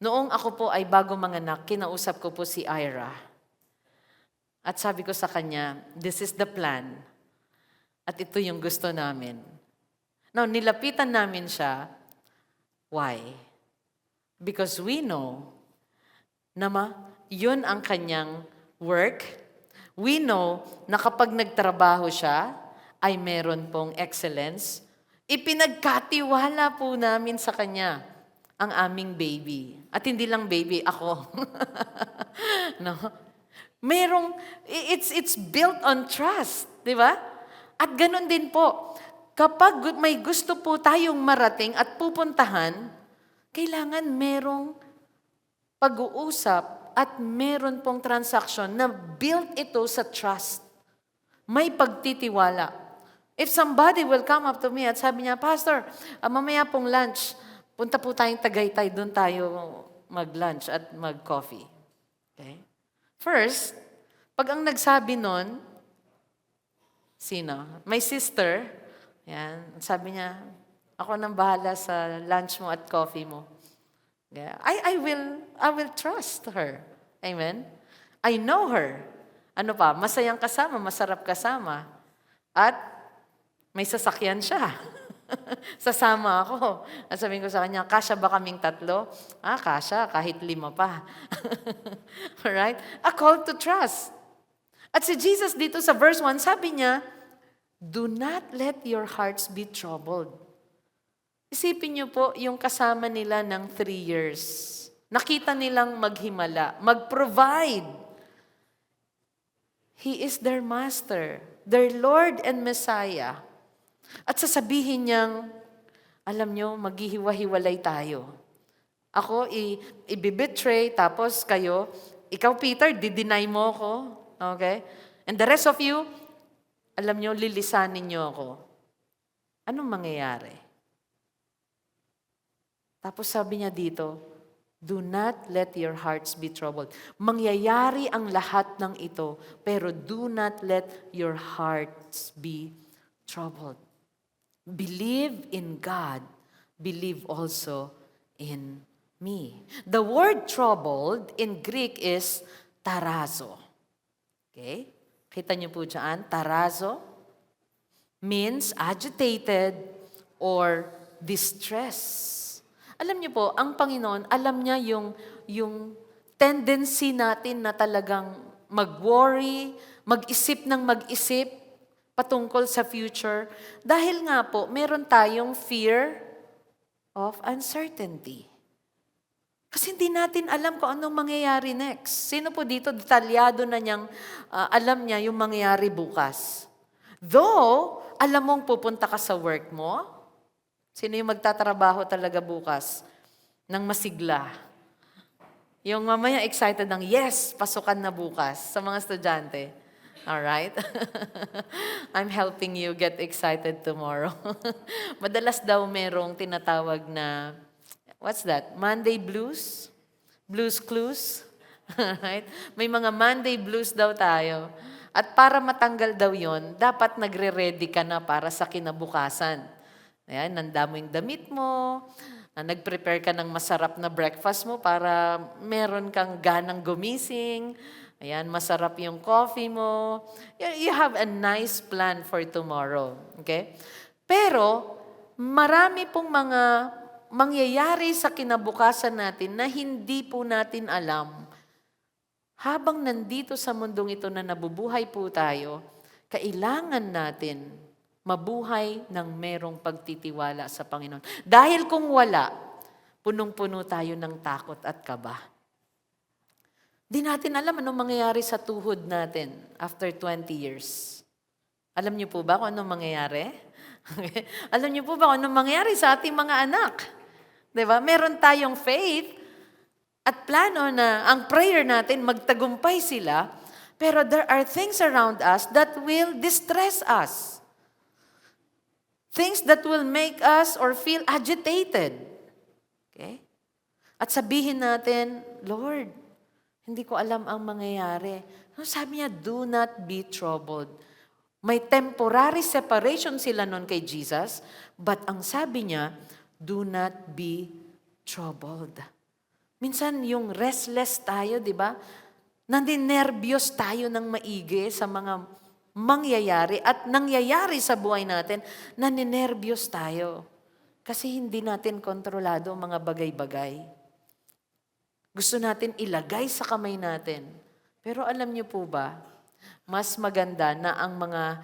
Noong ako po ay bago manganak, kinausap ko po si Ira. At sabi ko sa kanya, this is the plan. At ito yung gusto namin. Now, nilapitan namin siya. Why? Because we know na yun ang kanyang work. We know na kapag nagtrabaho siya, ay meron pong excellence. Ipinagkatiwala po namin sa kanya ang aming baby. At hindi lang baby, ako. No? It's built on trust. Di ba? At ganun din po, kapag may gusto po tayong marating at pupuntahan, kailangan merong pag-uusap at meron pong transaction na built ito sa trust. May pagtitiwala. If somebody will come up to me at sabi niya, Pastor, mamaya pong lunch, punta po tayong Tagaytay, doon tayo mag-lunch at mag-coffee. Okay? First, pag ang nagsabi nun, sino? My sister, yan, sabi niya, ako nang bahala sa lunch mo at coffee mo. Yeah. I will trust her. Amen? I know her. Ano pa? Masayang kasama, masarap kasama. At may sasakyan siya. Sasama ako. At sabihin ko sa kanya, kasya ba kaming 3? Kasya, kahit 5 pa. Alright? A call to trust. At si Jesus dito sa verse 1, sabi niya, do not let your hearts be troubled. Isipin niyo po yung kasama nila ng 3 years. Nakita nilang maghimala, mag-provide. He is their master, their Lord and Messiah. At sasabihin niyang, alam niyo, maghihiwa-hiwalay tayo. Ako, i-betray, tapos kayo, ikaw Peter, di-deny mo ako. Okay? And the rest of you, alam niyo, lilisanin niyo ako. Anong mangyayari? Tapos sabi niya dito, do not let your hearts be troubled. Mangyayari ang lahat ng ito, pero do not let your hearts be troubled. Believe in God, believe also in me. The word troubled in Greek is tarazo. Okay? Kita niyo po dyan, tarazo means agitated or distress. Alam niyo po, ang Panginoon, alam niya yung tendency natin na talagang mag-worry, mag-isip ng mag-isip patungkol sa future. Dahil nga po, meron tayong fear of uncertainty. Kasi hindi natin alam kung anong mangyayari next. Sino po dito detalyado na niyang alam niya yung mangyayari bukas? Though, alam mong pupunta ka sa work mo, sino yung magtatrabaho talaga bukas ng masigla? Yung mamaya excited ng, yes, pasukan na bukas sa mga estudyante. Alright? I'm helping you get excited tomorrow. Madalas daw merong tinatawag na, what's that? Monday blues? Blues clues? Alright? May mga Monday blues daw tayo. At para matanggal daw yon, dapat nagre-ready ka na para sa kinabukasan. Ayan, nanda mo yung damit mo, nag-prepare ka ng masarap na breakfast mo para meron kang ganang gumising. Ayan, masarap yung coffee mo. You have a nice plan for tomorrow. Okay? Pero, marami pong mangyayari sa kinabukasan natin na hindi po natin alam. Habang nandito sa mundong ito na nabubuhay po tayo, kailangan natin mabuhay ng merong pagtitiwala sa Panginoon. Dahil kung wala, punong-puno tayo ng takot at kaba. Di natin alam anong mangyayari sa tuhod natin after 20 years. Alam niyo po ba kung anong mangyayari? Alam niyo po ba kung anong mangyayari sa ating mga anak? Diba? Meron tayong faith at plano na ang prayer natin magtagumpay sila, pero there are things around us that will distress us. Things that will make us or feel agitated. Okay? At sabihin natin, Lord, hindi ko alam ang mangyayari. Sabi niya, do not be troubled. May temporary separation sila nun kay Jesus, but ang sabi niya, do not be troubled. Minsan yung restless tayo, di ba? Nandinervyos tayo ng maigi sa mga mangyayari at nangyayari sa buhay natin, naninervyos tayo. Kasi hindi natin kontrolado ang mga bagay-bagay. Gusto natin ilagay sa kamay natin. Pero alam niyo po ba, mas maganda na ang mga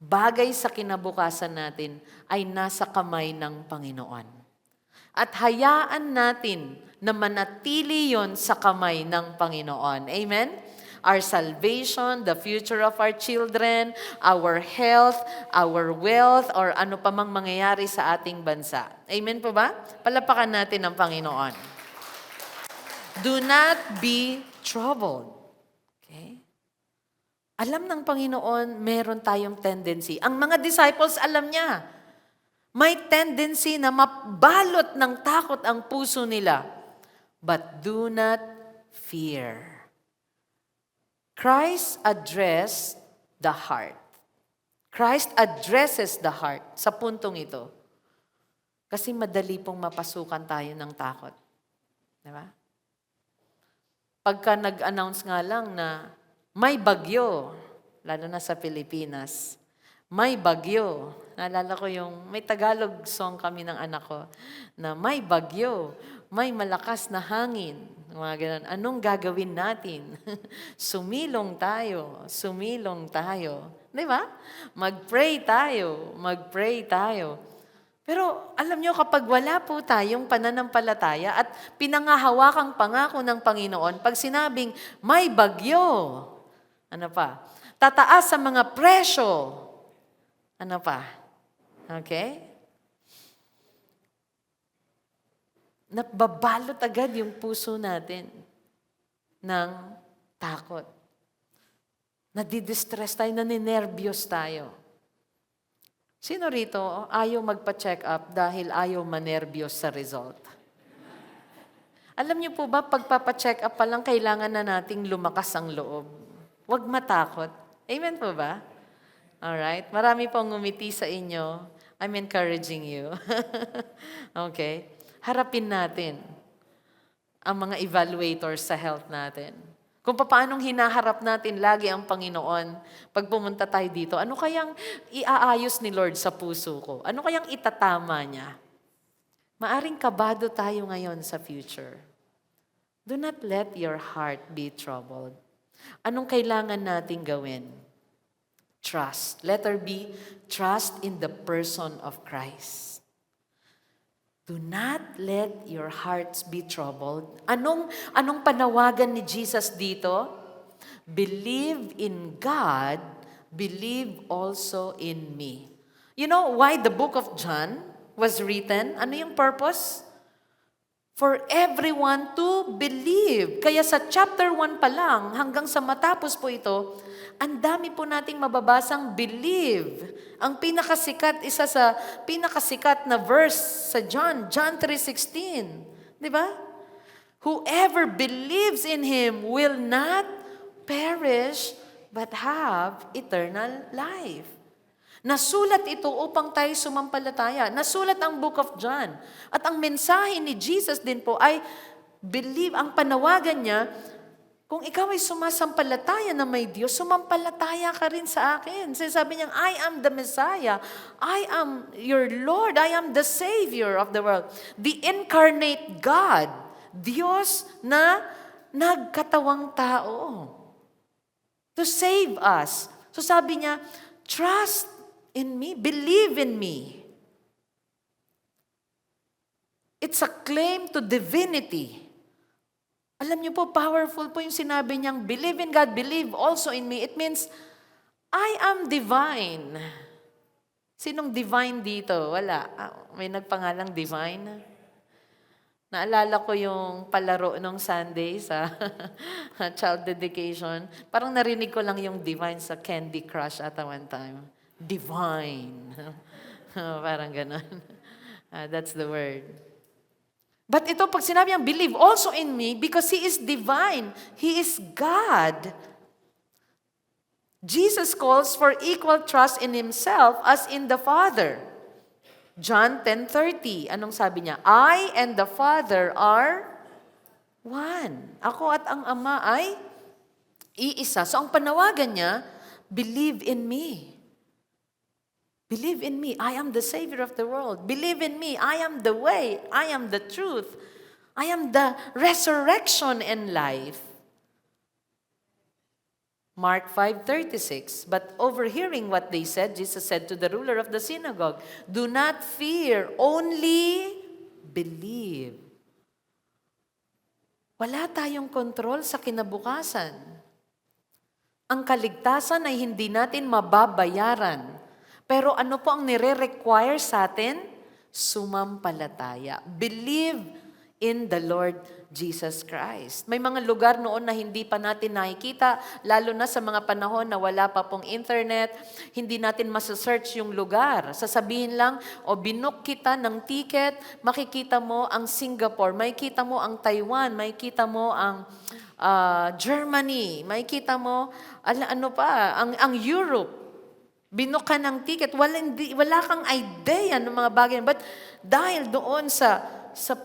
bagay sa kinabukasan natin ay nasa kamay ng Panginoon. At hayaan natin na manatili yon sa kamay ng Panginoon. Amen? Our salvation, the future of our children, our health, our wealth, or ano pa mang mangyayari sa ating bansa. Amen po ba? Palapakan natin ang Panginoon. Do not be troubled. Okay? Alam ng Panginoon, meron tayong tendency. Ang mga disciples, alam niya. May tendency na mabalot ng takot ang puso nila. But do not fear. Christ addressed the heart. Christ addresses the heart sa puntong ito. Kasi madali pong mapasukan tayo ng takot. Diba? Pagka nag-announce nga lang na may bagyo, lalo na sa Pilipinas, may bagyo. Naalala ko yung, may Tagalog song kami ng anak ko, na may bagyo, may malakas na hangin. Mga ganun. Anong gagawin natin? Sumilong tayo, sumilong tayo. Di ba? Mag-pray tayo, mag-pray tayo. Pero alam nyo, kapag wala po tayong pananampalataya at pinangahawakang pangako ng Panginoon, pag sinabing may bagyo, ano pa? Tataas sa mga presyo. Ano pa? Okay? Nababalot agad yung puso natin ng takot. Nadidistress tayo, naninervyos tayo. Sino rito ayaw magpa-check up dahil ayaw manervyos sa result? Alam niyo po ba, pagpapa-check up pa lang, kailangan na nating lumakas ang loob. Huwag matakot. Amen po ba? Alright? Marami pong ngumiti sa inyo. I'm encouraging you. Okay? Harapin natin ang mga evaluators sa health natin. Kung paanong hinaharap natin lagi ang Panginoon pag pumunta tayo dito, ano kayang iaayos ni Lord sa puso ko? Ano kayang itatama niya? Maaring kabado tayo ngayon sa future. Do not let your heart be troubled. Anong kailangan nating gawin? Trust. Letter B, trust in the person of Christ. Do not let your hearts be troubled. Anong panawagan ni Jesus dito? Believe in God, believe also in me. You know why the book of John was written? Ano yung purpose? For everyone to believe. Kaya sa chapter 1 pa lang, hanggang sa matapos po ito, ang dami po nating mababasang believe. Ang isa sa pinakasikat na verse sa John 3:16. Di ba? Whoever believes in Him will not perish, but have eternal life. Nasulat ito upang tayo sumampalataya. Nasulat ang Book of John. At ang mensahe ni Jesus din po ay believe, ang panawagan niya, Kung ikaw ay sumasampalataya na may Diyos, sumampalataya ka rin sa akin. Sabi niya, I am the Messiah. I am your Lord. I am the Savior of the world. The incarnate God. Diyos na nagkatawang tao. To save us. So sabi niya, trust in me. Believe in me. It's a claim to divinity. Alam niyo po, powerful po yung sinabi niyang, believe in God, believe also in me. It means, I am divine. Sinong divine dito? Wala. May nagpangalang divine? Naalala ko yung palaro nung Sunday sa child dedication. Parang narinig ko lang yung divine sa Candy Crush at one time. Divine. Parang ganon. That's the word. But ito, pag sinabi niyang, believe also in me because He is divine. He is God. Jesus calls for equal trust in Himself as in the Father. John 10:30, anong sabi niya? I and the Father are one. Ako at ang Ama ay iisa. So ang panawagan niya, believe in me. Believe in me. I am the Savior of the world. Believe in me. I am the way. I am the truth. I am the resurrection and life. Mark 5:36. But overhearing what they said, Jesus said to the ruler of the synagogue, do not fear, only believe. Wala tayong kontrol sa kinabukasan. Ang kaligtasan ay hindi natin mababayaran. Pero ano po ang nire-require sa atin? Sumampalataya. Believe in the Lord Jesus Christ. May mga lugar noon na hindi pa natin nakikita, lalo na sa mga panahon na wala pa pong internet, hindi natin masasearch yung lugar. Sasabihin lang, binook kita ng ticket, makikita mo ang Singapore, makikita mo ang Taiwan, makikita mo ang Germany, makikita mo, ang Europe. Binook ka ng ticket, wala kang idea ng mga bagay. But dahil doon sa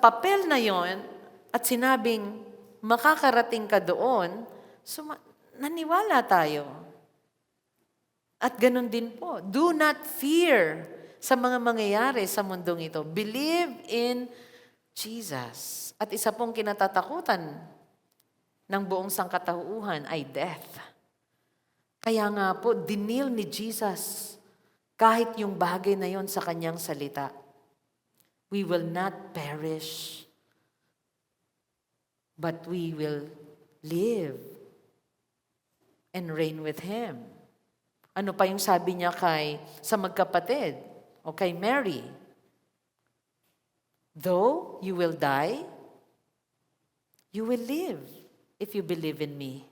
papel na yon at sinabing makakarating ka doon, naniwala tayo. At ganun din po, do not fear sa mga mangyayari sa mundong ito. Believe in Jesus. At isa pong kinatatakutan ng buong sangkatauhan ay death. Kaya nga po, dinil ni Jesus kahit yung bagay na yon sa kanyang salita. We will not perish, but we will live and reign with Him. Ano pa yung sabi niya sa magkapatid o kay Mary? Though you will die, you will live if you believe in me.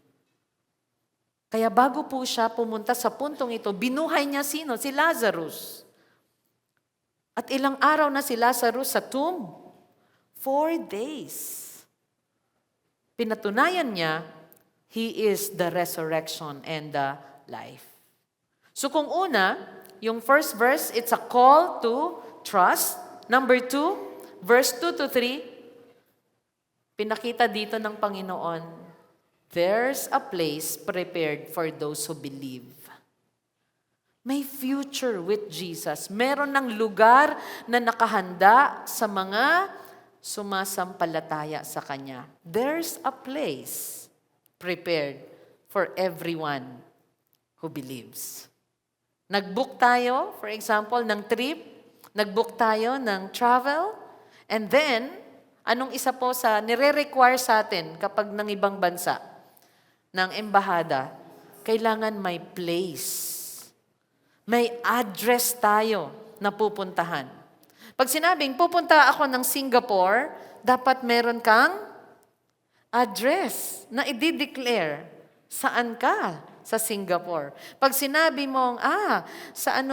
Kaya bago po siya pumunta sa puntong ito, binuhay niya sino? Si Lazarus. At ilang araw na si Lazarus sa tomb? 4 days. Pinatunayan niya, He is the resurrection and the life. So kung una, yung first verse, it's a call to trust. Number 2, verse 2 to 3, pinakita dito ng Panginoon, there's a place prepared for those who believe. May future with Jesus. Meron ng lugar na nakahanda sa mga sumasampalataya sa Kanya. There's a place prepared for everyone who believes. Nag-book tayo, for example, ng trip. Nag-book tayo ng travel. And then, anong isa po sa nire-require sa atin kapag ng ibang bansa? Ng embahada, kailangan may place. May address tayo na pupuntahan. Pag sinabing, pupunta ako ng Singapore, dapat meron kang address na i-declare saan ka sa Singapore. Pag sinabi mong, sa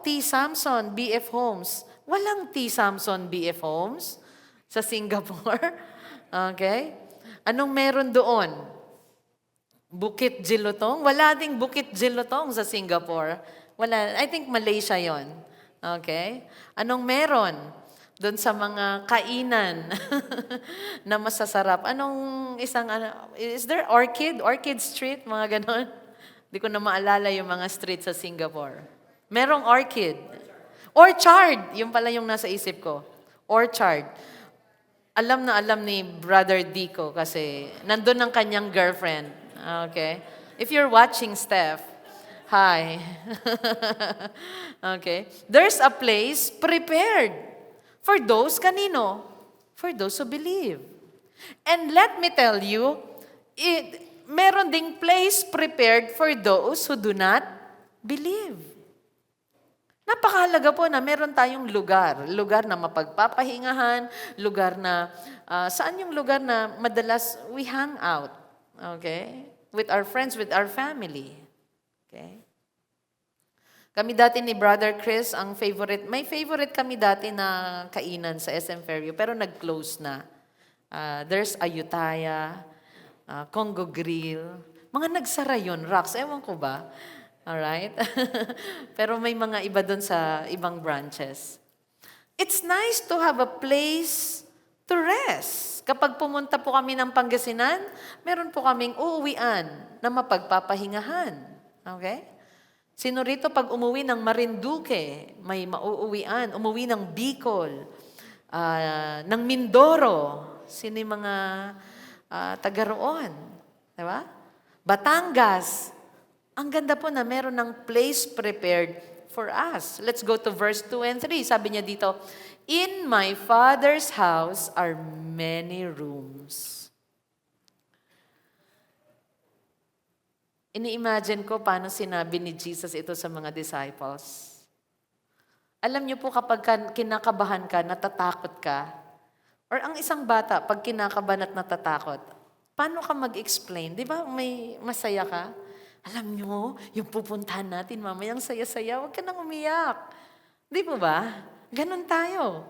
T. Samson, BF Homes, walang T. Samson, BF Homes sa Singapore. Okay? Anong meron doon? Bukit Jelutong? Wala ding Bukit Jelutong sa Singapore. Wala. I think Malaysia yon. Okay? Anong meron? doon sa mga kainan na masasarap. Is there Orchid? Orchid Street? Mga ganon. Hindi ko na maalala yung mga street sa Singapore. Merong Orchid. Orchard! Yung pala yung nasa isip ko. Orchard. Alam na alam ni Brother Dico kasi nandun ang kanyang girlfriend. Okay? If you're watching, Steph, hi. Okay? There's a place prepared. For those, kanino? For those who believe. And let me tell you, meron ding place prepared for those who do not believe. Napakahalaga po na meron tayong lugar na mapagpapahingahan, lugar na, saan yung lugar na madalas we hang out, okay? With our friends, with our family. Okay? Kami dati ni Brother Chris, may favorite kami dati na kainan sa SM Fairview, pero nag-close na. There's Ayutthaya, Congo Grill. Mga nagsara yun, Rox, ewan ko ba? Alright? Pero may mga iba doon sa ibang branches. It's nice to have a place to rest. Kapag pumunta po kami ng Pangasinan, meron po kaming uuwian na mapagpapahingahan. Okay? Sino rito pag umuwi ng Marinduque, may mauuwian, umuwi ng Bicol, ng Mindoro, sino yung mga taga roon? Diba? Batangas. Ang ganda po na meron ng place prepared for us. Let's go to verse 2 and 3. Sabi niya dito, in my Father's house are many rooms. Ini-imagine ko paano sinabi ni Jesus ito sa mga disciples. Alam niyo po kapag kinakabahan ka, natatakot ka, or ang isang bata, pag kinakabahan at natatakot, paano ka mag-explain? Di ba may masaya ka? Alam niyo, yung pupuntahan natin, mamayang saya-saya, huwag ka nang umiyak. Di po ba? Ganon tayo.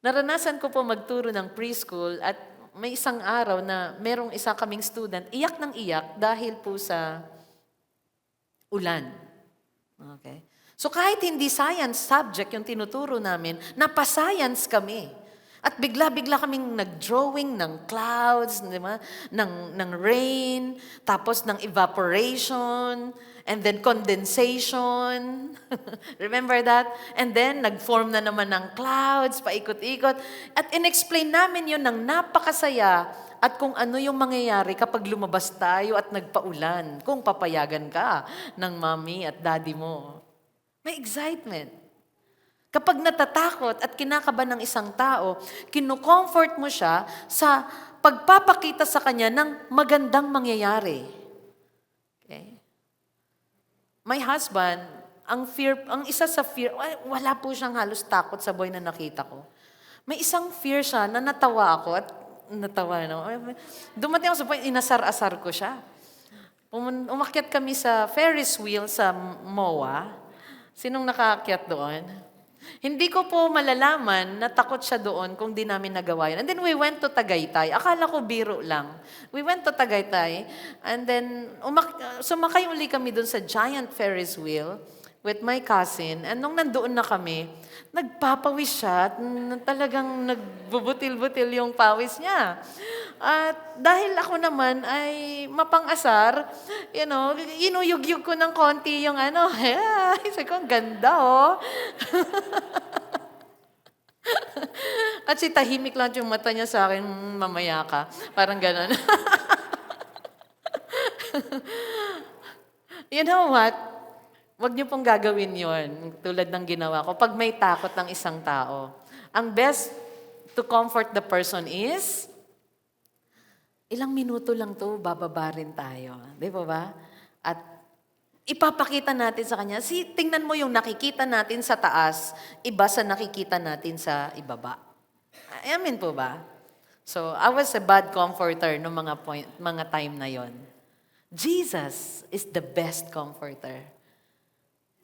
Naranasan ko po magturo ng preschool at may isang araw na merong isa kaming student, iyak ng iyak dahil po sa ulan. Okay? So kahit hindi science subject yung tinuturo namin, napa-science kami. At bigla-bigla kaming nag-drawing ng clouds, di ba? ng rain, tapos ng evaporation, and then condensation. Remember that? And then, nag-form na naman ng clouds, paikot-ikot. At in-explain namin yun ng napakasaya at kung ano yung mangyayari kapag lumabas tayo at nagpaulan, kung papayagan ka ng mommy at daddy mo. May excitement. Kapag natatakot at kinakabahan ng isang tao, kinukomfort mo siya sa pagpapakita sa kanya ng magandang mangyayari. Okay? My husband, ang isa sa fear, wala po siyang halos takot sa buhay na nakita ko. May isang fear siya na natawa ako at natawa. No? Dumating ako sa point, inasar-asar ko siya. Umakyat kami sa Ferris wheel sa MOA. Sinong nakaakyat doon? Hindi ko po malalaman na takot siya doon kung di namin nagawa yun. And then we went to Tagaytay. Akala ko biro lang. We went to Tagaytay and then sumakay uli kami doon sa giant Ferris wheel with my cousin. And nung nandoon na kami, nagpapawis siya at talagang nagbubutil-butil yung pawis niya. At dahil ako naman ay mapang-asar, inuyug-yug ko ng konti yung sabi ko, ang ganda oh. At si tahimik lang yung mata niya sa akin, mamaya ka. Parang gano'n. You know what? Huwag niyo pong gagawin yon tulad ng ginawa ko. Pag may takot ng isang tao, ang best to comfort the person is, ilang minuto lang to, bababa rin tayo. Di ba ba? At ipapakita natin sa kanya, tingnan mo yung nakikita natin sa taas, iba sa nakikita natin sa ibaba. Amen po ba? So, I was a bad comforter no mga time na yon. Jesus is the best comforter.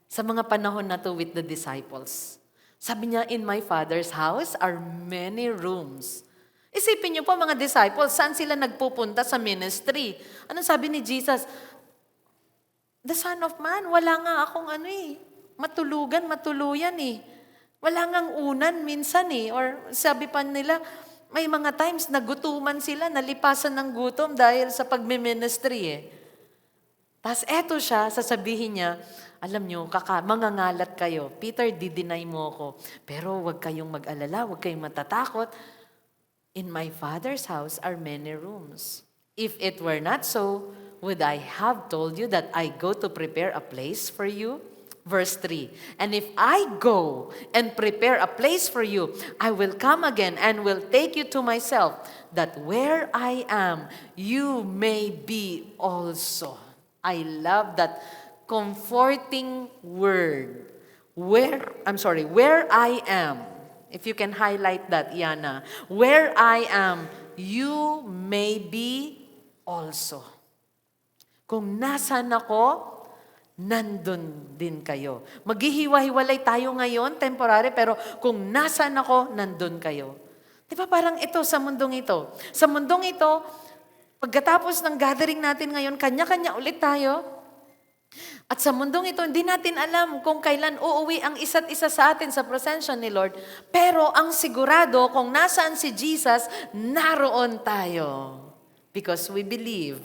Sa mga panahon na to with the disciples. Sabi niya, in my Father's house are many rooms. Isipin niyo po mga disciples, saan sila nagpupunta sa ministry? Anong sabi ni Jesus? The Son of Man, wala nga akong matuluyan eh. Wala ngang unan minsan eh. Or sabi pa nila, may mga times nagutuman sila, nalipasan ng gutom dahil sa pagme-ministry eh. Tapos eto siya, sasabihin niya, alam nyo, mangangalat kayo. Peter, dideny mo ako. Pero huwag kayong mag-alala, huwag kayong matatakot. In my Father's house are many rooms. If it were not so, would I have told you that I go to prepare a place for you? Verse 3, and if I go and prepare a place for you, I will come again and will take you to myself, that where I am, you may be also. I love that comforting word. Where I am. If you can highlight that, Yana. Where I am, you may be also. Kung nasan ako, nandun din kayo. Maghihiwa-hiwalay tayo ngayon, temporary, pero kung nasan ako, nandun kayo. Di ba parang ito sa mundong ito? Sa mundong ito, pagkatapos ng gathering natin ngayon, kanya-kanya ulit tayo. At sa mundong ito, hindi natin alam kung kailan uuwi ang isa't isa sa atin sa presensya ni Lord. Pero ang sigurado, kung nasaan si Jesus, naroon tayo. Because we believe.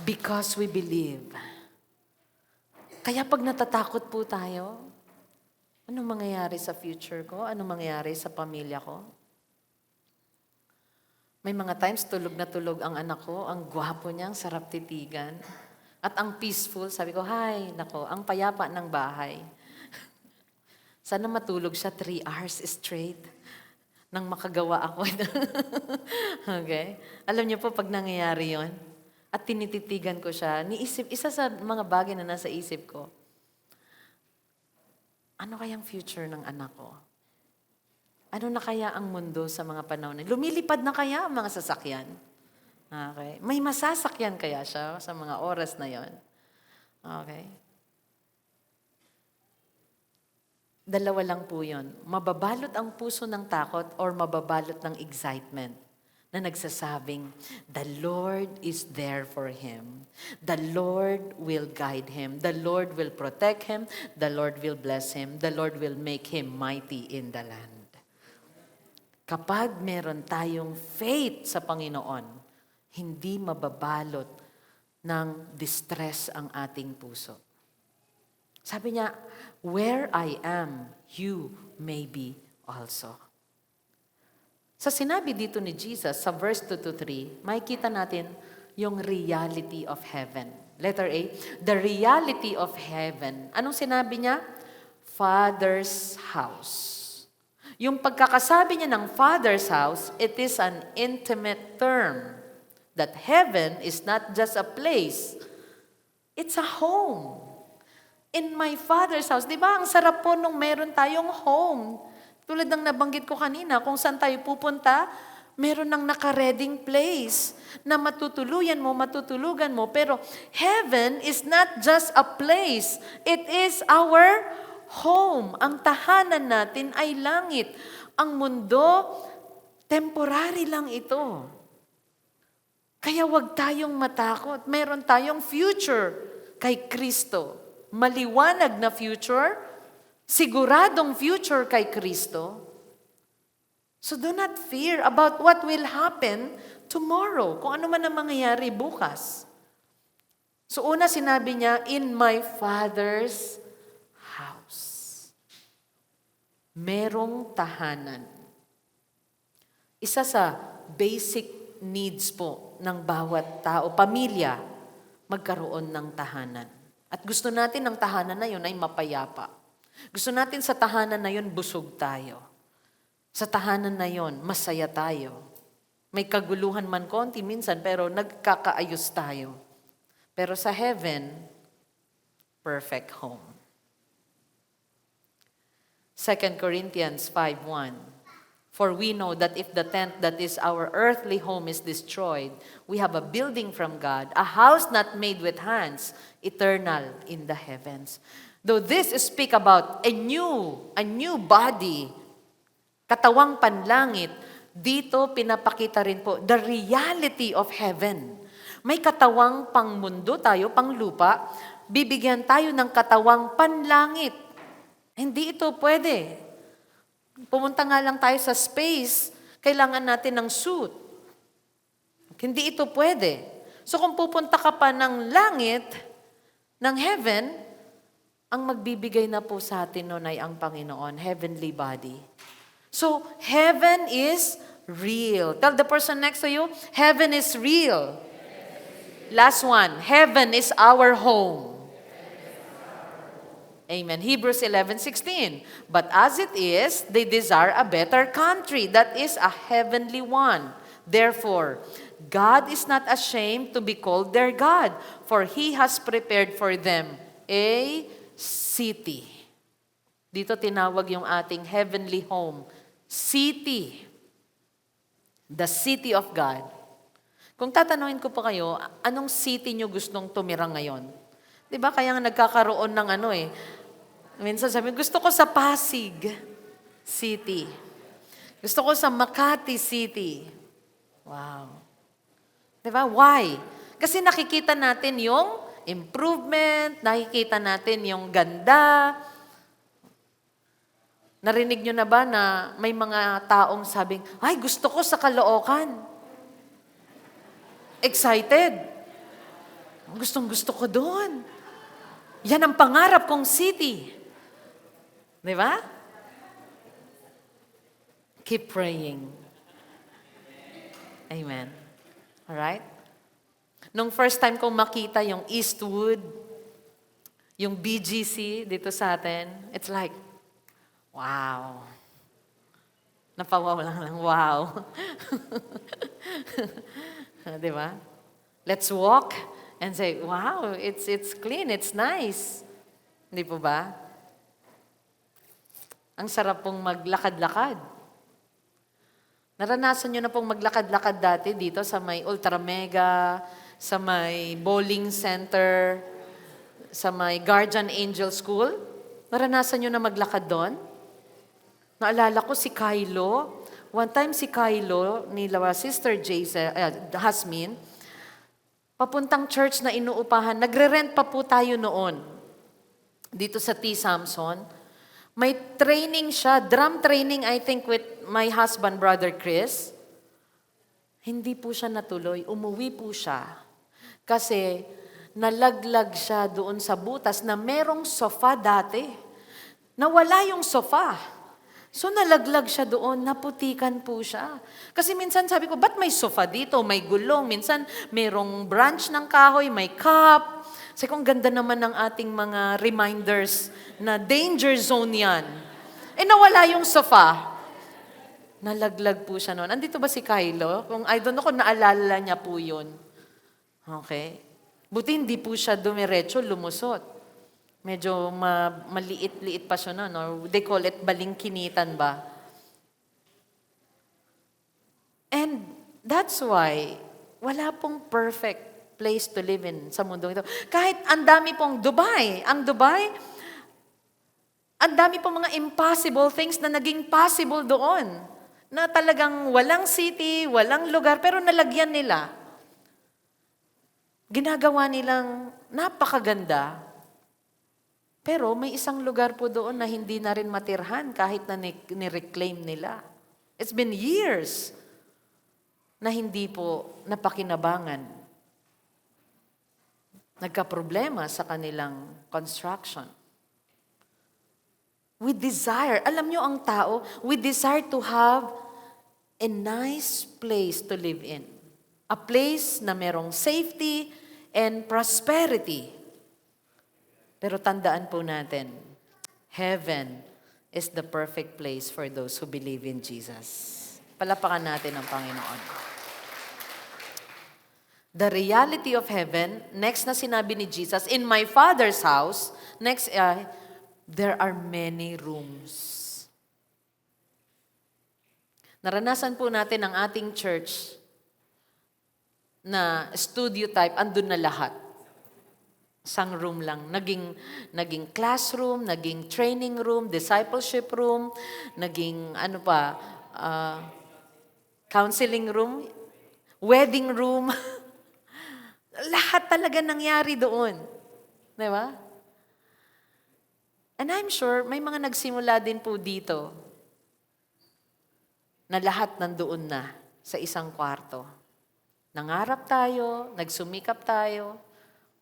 Because we believe. Kaya pag natatakot po tayo, anong mangyayari sa future ko? Anong mangyayari sa pamilya ko? May mga times tulog na tulog ang anak ko, ang gwapo niya, ang sarap titigan. At ang peaceful, sabi ko, hi, nako, ang payapa ng bahay. Sana matulog siya 3 hours straight nang makagawa ako. Okay? Alam niyo po, pag nangyayari yon, at tinititigan ko siya, isa sa mga bagay na nasa isip ko, ano kayang future ng anak ko? Ano na kaya ang mundo sa mga panahon? Lumilipad na kaya ang mga sasakyan? Okay. May masasakyan kaya siya sa mga oras na yon? Okay. Dalawa lang po yun. Mababalot ang puso ng takot or mababalot ng excitement na nagsasabing, the Lord is there for him. The Lord will guide him. The Lord will protect him. The Lord will bless him. The Lord will make him mighty in the land. Kapag meron tayong faith sa Panginoon, hindi mababalot ng distress ang ating puso. Sabi niya, where I am, you may be also. Sa sinabi dito ni Jesus, sa verse 2-3, makikita natin yung reality of heaven. Letter A, the reality of heaven. Anong sinabi niya? Father's house. Yung pagkakasabi niya ng Father's house, it is an intimate term. That heaven is not just a place. It's a home. In my Father's house. Di ba, ang sarap po nung meron tayong home. Tulad ng nabanggit ko kanina, kung saan tayo pupunta, meron ng naka-reading place na matutuluyan mo, matutulugan mo. Pero heaven is not just a place. It is our home. Ang tahanan natin ay langit. Ang mundo, temporary lang ito. Kaya wag tayong matakot. Meron tayong future kay Kristo. Maliwanag na future, siguradong future kay Kristo. So do not fear about what will happen tomorrow, kung ano man ang mangyayari bukas. So una sinabi niya, in my Father's house. Merong tahanan. Isa sa basic needs po ng bawat tao, pamilya, magkaroon ng tahanan. At gusto natin ng tahanan na yun ay mapayapa. Gusto natin sa tahanan na yun, busog tayo. Sa tahanan na yun, masaya tayo. May kaguluhan man konti minsan, pero nagkakaayos tayo. Pero sa heaven, perfect home. 2 Corinthians 5:1. For we know that if the tent that is our earthly home is destroyed, we have a building from God, a house not made with hands, eternal in the heavens. Though this speak about a new body, katawang panlangit, dito pinapakita rin po the reality of heaven. May katawang pangmundo tayo, panglupa, bibigyan tayo ng katawang panlangit. Hindi ito pwede. Pumunta nga lang tayo sa space, kailangan natin ng suit. Hindi ito pwede. So kung pupunta ka pa ng langit, ng heaven, ang magbibigay na po sa atin noon ay ang Panginoon, heavenly body. So, heaven is real. Tell the person next to you, heaven is real. Last one, heaven is our home. Amen. Hebrews 11:16. But as it is, they desire a better country, that is a heavenly one. Therefore, God is not ashamed to be called their God, for He has prepared for them a city. Dito tinawag yung ating heavenly home. City. The city of God. Kung tatanungin ko pa kayo, anong city nyo gustong tumira ngayon? Di ba kaya nga nagkakaroon ng minsan sabi, gusto ko sa Pasig City. Gusto ko sa Makati City. Wow. Di ba? Why? Kasi nakikita natin yung improvement, nakikita natin yung ganda. Narinig nyo na ba na may mga taong sabing, ay, gusto ko sa Caloocan. Excited. Gustong-gusto ko doon. Yan ang pangarap kong city. Di ba? Keep praying. Amen. Alright? Nung first time kong makita yung Eastwood, yung BGC dito sa atin, it's like, wow. Napawaw lang, wow. Di ba? Let's walk and say, wow, it's clean, it's nice. Hindi po ba? Ang sarap pong maglakad-lakad. Naranasan nyo na pong maglakad-lakad dati dito sa may Ultra Mega, sa may bowling center, sa may Guardian Angel School? Naranasan nyo na maglakad doon? Naalala ko si Kylo. One time si Kylo, nila Sister Hasmin, papuntang church na inuupahan. Nagre-rent pa po tayo noon. Dito sa T. Samson. May training siya, drum training I think with my husband, Brother Chris. Hindi po siya natuloy. Umuwi po siya. Kasi nalaglag siya doon sa butas na merong sofa dati. Nawala yung sofa. So nalaglag siya doon, naputikan po siya. Kasi minsan sabi ko, ba't may sofa dito? May gulong. Minsan merong branch ng kahoy, may cup. Kasi kung ganda naman ng ating mga reminders na danger zone yan. Nawala yung sofa. Nalaglag po siya noon. Andito ba si Kylo? Kung I don't know kung naalala niya po yun. Okay. Buti hindi po siya dumiretso, lumusot. Medyo maliit-liit pa siya noon. Or they call it balingkinitan ba? And that's why wala pong perfect place to live in sa mundong ito. Kahit ang dami pong Dubai, ang dami pong mga impossible things na naging possible doon. Na talagang walang city, walang lugar, pero nalagyan nila. Ginagawa nilang napakaganda. Pero may isang lugar po doon na hindi na rin matirhan kahit na ni-reclaim nila. It's been years na hindi po napakinabangan. Nagka-problema sa kanilang construction. We desire, alam nyo ang tao, we desire to have a nice place to live in. A place na merong safety and prosperity. Pero tandaan po natin, heaven is the perfect place for those who believe in Jesus. Palapakan natin ang Panginoon. The reality of heaven, next na sinabi ni Jesus, in my Father's house, next, there are many rooms. Naranasan po natin ang ating church na studio type, andun na lahat. Isang room lang. Naging classroom, naging training room, discipleship room, naging counseling room, wedding room. Lahat talaga nangyari doon. Di ba? And I'm sure may mga nagsimula din po dito na lahat nandoon na sa isang kwarto. Nangarap tayo, nagsumikap tayo,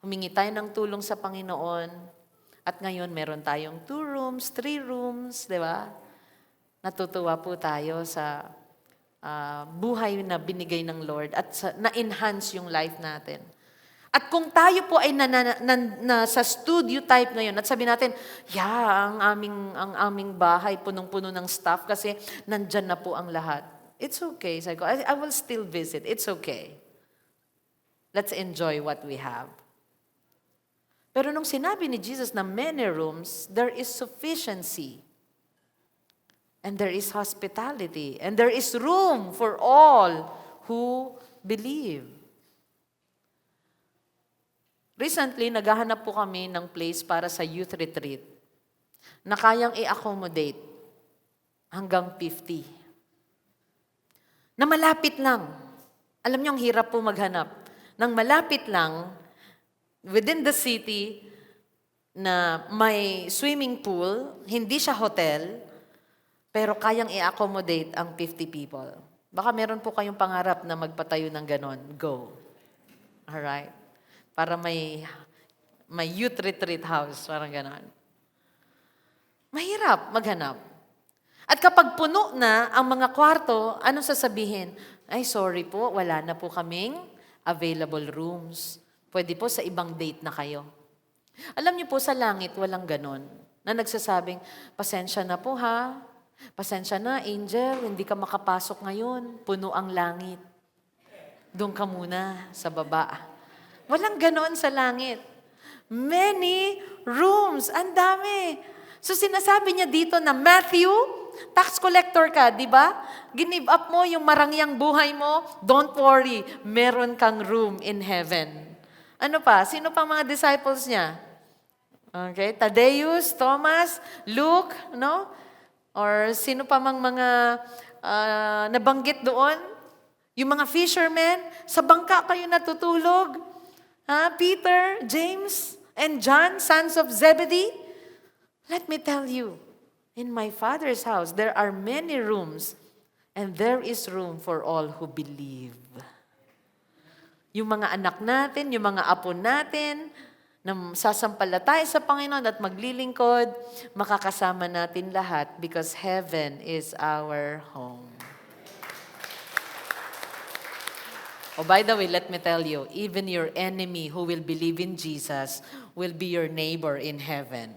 humingi tayo ng tulong sa Panginoon, at ngayon meron tayong 2 rooms, 3 rooms, di ba? Natutuwa po tayo sa buhay na binigay ng Lord at na-enhance yung life natin. At kung tayo po ay sa studio type ngayon at sabi natin, ang aming bahay punong-puno ng staff kasi nandyan na po ang lahat. It's okay. Sabi ko, I will still visit. It's okay. Let's enjoy what we have. Pero nung sinabi ni Jesus na many rooms, there is sufficiency. And there is hospitality. And there is room for all who believe. Recently, naghahanap po kami ng place para sa youth retreat na kayang i-accommodate hanggang 50. Na malapit lang. Alam niyo, ang hirap po maghanap. Nang malapit lang, within the city, na may swimming pool, hindi siya hotel, pero kayang i-accommodate ang 50 people. Baka meron po kayong pangarap na magpatayo ng ganon. Go. Alright? Para may youth retreat house, parang ganon. Mahirap maghanap. At kapag puno na ang mga kwarto, anong sasabihin? Ay, sorry po, wala na po kaming available rooms. Pwede po sa ibang date na kayo. Alam niyo po, sa langit, walang ganon. Na nagsasabing, pasensya na po ha. Pasensya na, Angel, hindi ka makapasok ngayon. Puno ang langit. Doon ka muna sa baba. Walang ganon sa langit. Many rooms. Ang dami. So sinasabi niya dito na Matthew, tax collector ka, di ba? Give up mo yung marangyang buhay mo. Don't worry, meron kang room in heaven. Ano pa? Sino pang mga disciples niya? Okay, Thaddeus, Thomas, Luke, no? Or sino pa mang mga nabanggit doon? Yung mga fishermen, sa bangka kayo natutulog? Peter, James, and John, sons of Zebedee? Let me tell you, in my Father's house, there are many rooms, and there is room for all who believe. Yung mga anak natin, yung mga apo natin, na sasampalatay sa Panginoon at maglilingkod, makakasama natin lahat because heaven is our home. Oh, by the way, let me tell you, even your enemy who will believe in Jesus will be your neighbor in heaven.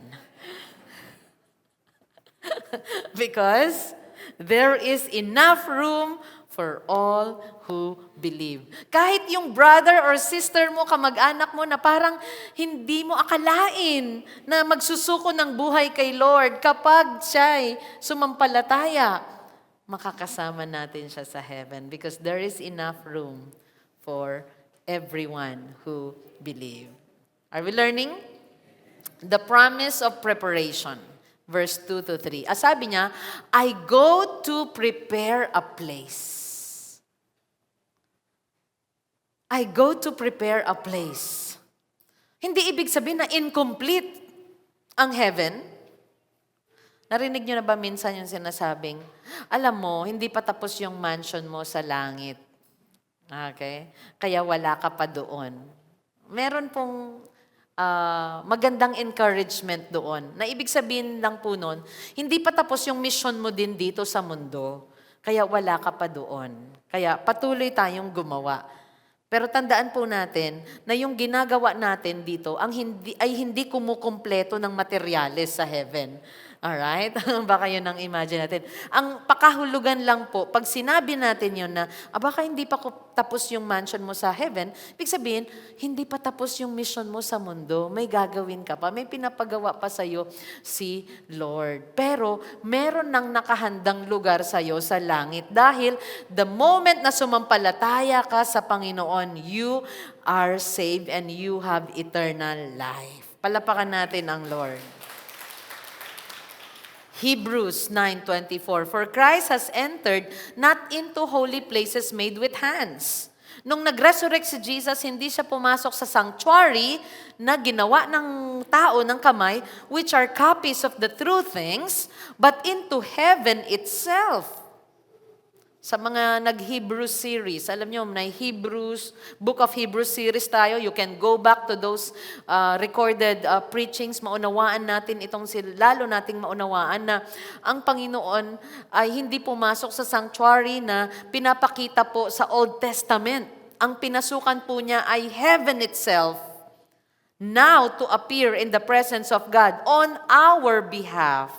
Because there is enough room for all who believe. Kahit yung brother or sister mo, kamag-anak mo na parang hindi mo akalain na magsusuko ng buhay kay Lord, kapag siya'y sumampalataya, makakasama natin siya sa heaven because there is enough room for everyone who believe. Are we learning? The promise of preparation. Verse 2 to 3. Sabi niya, I go to prepare a place. I go to prepare a place. Hindi ibig sabihin na incomplete ang heaven. Narinig niyo na ba minsan yung sinasabing, alam mo, hindi pa tapos yung mansion mo sa langit. Okay? Kaya wala ka pa doon. Meron pong magandang encouragement doon. Na ibig sabihin lang po nun, hindi pa tapos yung mission mo din dito sa mundo. Kaya wala ka pa doon. Kaya patuloy tayong gumawa. Pero tandaan po natin na yung ginagawa natin dito ay hindi kumukumpleto ng materyales sa heaven. Alright? Baka yun ang imagine natin. Ang pakahulugan lang po, pag sinabi natin yun na, baka hindi pa tapos yung mansion mo sa heaven, ibig sabihin, hindi pa tapos yung mission mo sa mundo. May gagawin ka pa. May pinapagawa pa sa'yo si Lord. Pero, meron nang nakahandang lugar sa'yo sa langit. Dahil, the moment na sumampalataya ka sa Panginoon, you are saved and you have eternal life. Palapakan natin ang Lord. Hebrews 9:24, for Christ has entered not into holy places made with hands, Nung nag-resurrect si Jesus, hindi siya pumasok sa sanctuary na ginawa ng tao ng kamay, which are copies of the true things, but into heaven itself. Sa mga nag-Hebrews series, alam nyo, may Book of Hebrews series tayo. You can go back to those recorded preachings. Maunawaan natin lalo nating maunawaan na ang Panginoon ay hindi pumasok sa sanctuary na pinapakita po sa Old Testament. Ang pinasukan po niya ay heaven itself, now to appear in the presence of God on our behalf.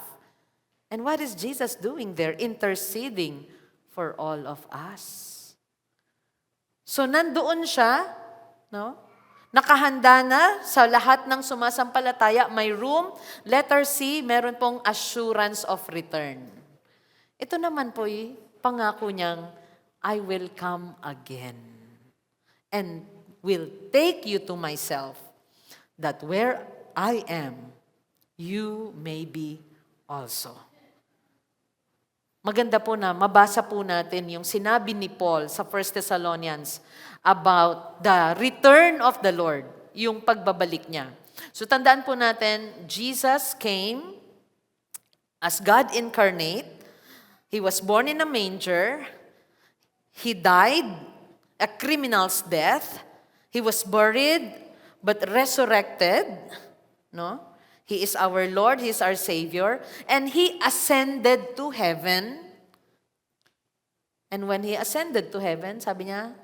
And what is Jesus doing there? Interceding for all of us. So nandoon siya, no? Nakahanda na sa lahat ng sumasampalataya, may room. Letter C, meron pong assurance of return. Ito naman po pangako niyang, I will come again and will take you to myself, that where I am, you may be also. Maganda po na mabasa po natin yung sinabi ni Paul sa 1 Thessalonians about the return of the Lord, yung pagbabalik niya. So tandaan po natin, Jesus came as God incarnate. He was born in a manger. He died a criminal's death. He was buried but resurrected. No? He is our Lord, He is our Savior, and He ascended to heaven. And when He ascended to heaven, sabi niya,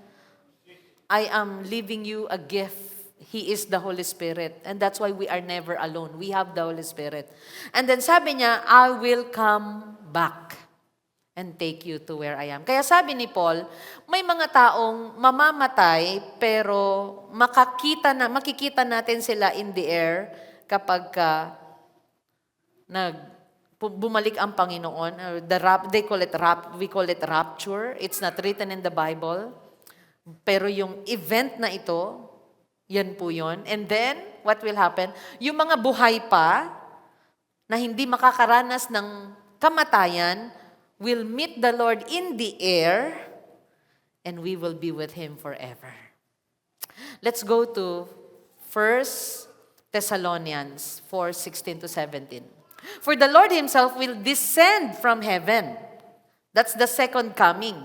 I am leaving you a gift. He is the Holy Spirit. And that's why we are never alone. We have the Holy Spirit. And then sabi niya, I will come back and take you to where I am. Kaya sabi ni Paul, may mga taong mamamatay, pero makikita natin sila in the air, kapag bumalik ang Panginoon. We call it rapture. It's not written in the Bible. Pero yung event na ito, yan po yun. And then, what will happen? Yung mga buhay pa, na hindi makakaranas ng kamatayan, will meet the Lord in the air, and we will be with Him forever. Let's go to 1 Thessalonians 4:16-17. For the Lord Himself will descend from heaven. That's the second coming.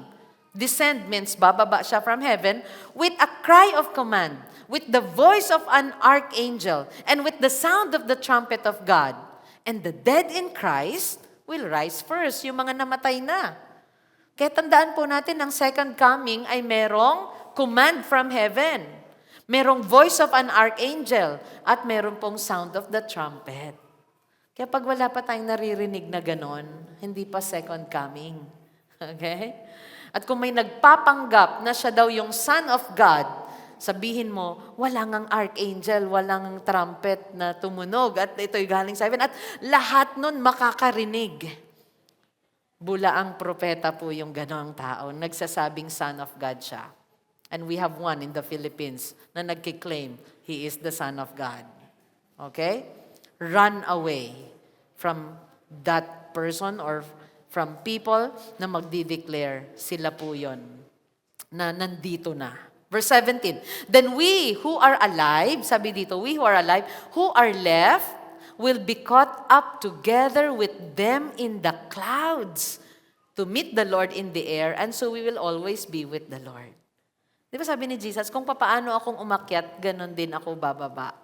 Descend means bababa siya from heaven with a cry of command, with the voice of an archangel, and with the sound of the trumpet of God. And the dead in Christ will rise first, yung mga namatay na. Kaya tandaan po natin, ang second coming ay merong command from heaven. Merong voice of an archangel at meron pong sound of the trumpet. Kaya pag wala pa tayong naririnig na ganon, hindi pa second coming. Okay? At kung may nagpapanggap na siya daw yung Son of God, sabihin mo, wala ngang archangel, wala ngang trumpet na tumunog at ito'y galing sa heaven. At lahat nun makakarinig. Bula ang propeta po yung ganong tao, nagsasabing Son of God siya. And we have one in the Philippines na nagkiklaim, he is the Son of God. Okay? Run away from that person or from people na magdi-declare sila po yun, na nandito na. Verse 17, then we who are alive, sabi dito, we who are alive, who are left, will be caught up together with them in the clouds to meet the Lord in the air, and so we will always be with the Lord. Di ba sabi ni Jesus, kung papaano akong umakyat, ganon din ako bababa.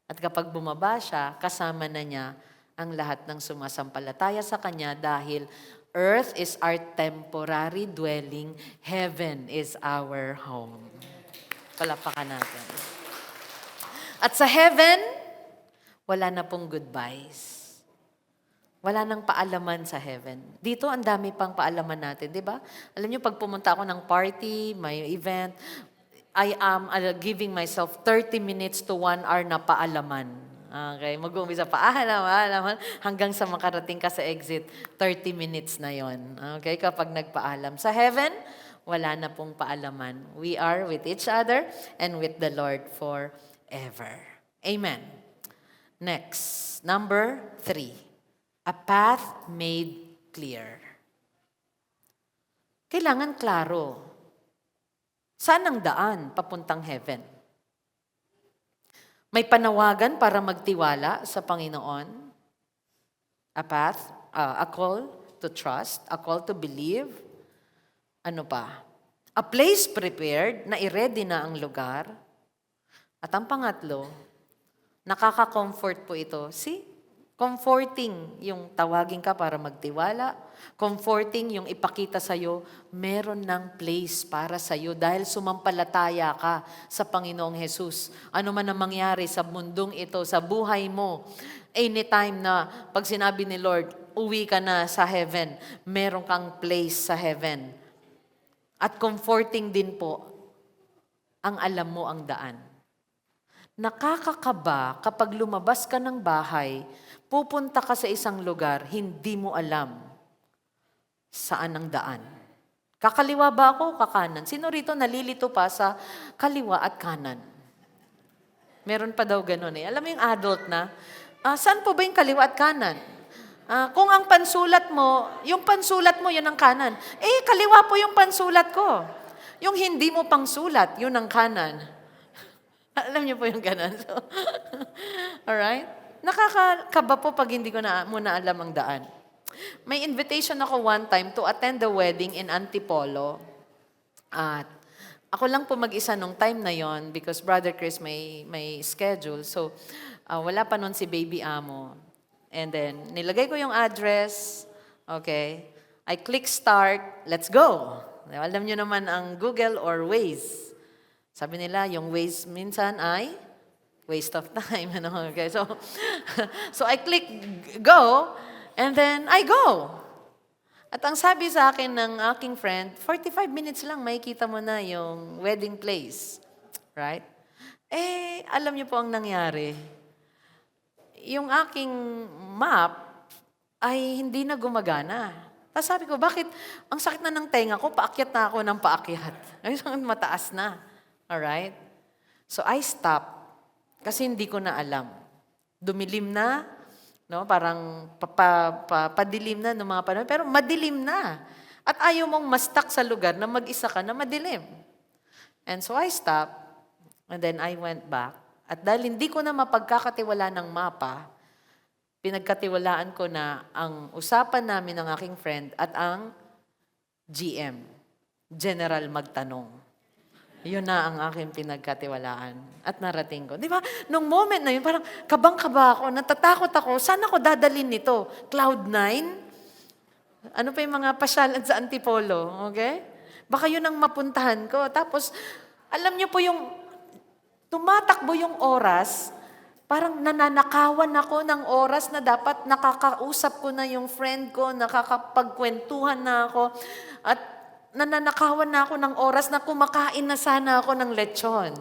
At kapag bumaba siya, kasama na niya ang lahat ng sumasampalataya sa Kanya dahil earth is our temporary dwelling, heaven is our home. Palapakan natin. At sa heaven, wala na pong goodbyes. Wala nang paalaman sa heaven. Dito, ang dami pang paalaman natin, di ba? Alam niyo, pag pumunta ako ng party, may event, I am giving myself 30 minutes to 1 hour na paalaman. Okay? Mag-uumpisa paalaman, hanggang sa makarating ka sa exit, 30 minutes na yon. Okay? Kapag nagpaalam. Sa heaven, wala na pong paalaman. We are with each other and with the Lord forever. Amen. Next, number 3. A path made clear. Kailangan klaro. Saan ang daan papuntang heaven? May panawagan para magtiwala sa Panginoon. A path, a call to trust, a call to believe. Ano pa? A place prepared, na i-ready na ang lugar. At ang pangatlo, nakaka-comfort po ito. See? Comforting yung tawagin ka para magtiwala. Comforting yung ipakita sa'yo, meron ng place para sa'yo dahil sumampalataya ka sa Panginoong Jesus. Ano man ang mangyari sa mundong ito, sa buhay mo, anytime na pag sinabi ni Lord, uwi ka na sa heaven, meron kang place sa heaven. At comforting din po, ang alam mo ang daan. Nakakakaba kapag lumabas ka ng bahay, pupunta ka sa isang lugar, hindi mo alam saan ang daan. Kakaliwa ba ako o kakanan? Sino rito nalilito pa sa kaliwa at kanan? Meron pa daw ganun eh. Alam mo yung adult na, saan po ba yung kaliwa at kanan? Kung ang pansulat mo, yung pansulat mo, yun ang kanan. Kaliwa po yung pansulat ko. Yung hindi mo pangsulat, yun ang kanan. Alam niyo po yung ganun. So, alright? Nakakakaba po pag hindi ko na muna alam ang daan. May invitation ako one time to attend the wedding in Antipolo. At ako lang po mag-isa nung time na yon because Brother Chris may schedule. So, wala pa nun si Baby Amo. And then, nilagay ko yung address. Okay. I click start. Let's go. Alam niyo naman ang Google or Waze. Sabi nila, yung Waze minsan ay waste of time. Okay, so I click go, and then I go. At ang sabi sa akin ng aking friend, 45 minutes lang, makikita mo na yung wedding place. Right? Alam niyo po ang nangyari. Yung aking map ay hindi na gumagana. Tapos sabi ko, bakit? Ang sakit na ng tenga ko, paakyat na ako ng paakyat. Ay, mataas na. Alright? So I stopped kasi hindi ko na alam. Dumilim na, no? Parang padilim na ng mga panahon, pero madilim na. At ayaw mong mastak sa lugar na mag-isa ka na madilim. And so I stopped, and then I went back. At dahil hindi ko na mapagkakatiwala ng mapa, pinagkatiwalaan ko na ang usapan namin ng aking friend at ang GM, General Magtanong. Yun na ang aking pinagkatiwalaan at narating ko. Di ba? Nung moment na yun, parang kabang-kaba ako, natatakot ako, saan ako dadalhin nito? Cloud9? Ano pa yung mga pasyalan sa Antipolo? Okay? Baka yun ang mapuntahan ko. Tapos, alam niyo po yung tumatakbo yung oras, parang nananakawan ako ng oras na dapat nakakausap ko na yung friend ko, nakakapagkwentuhan na ako, at nananakawan na ako ng oras na kumakain na sana ako ng lechon.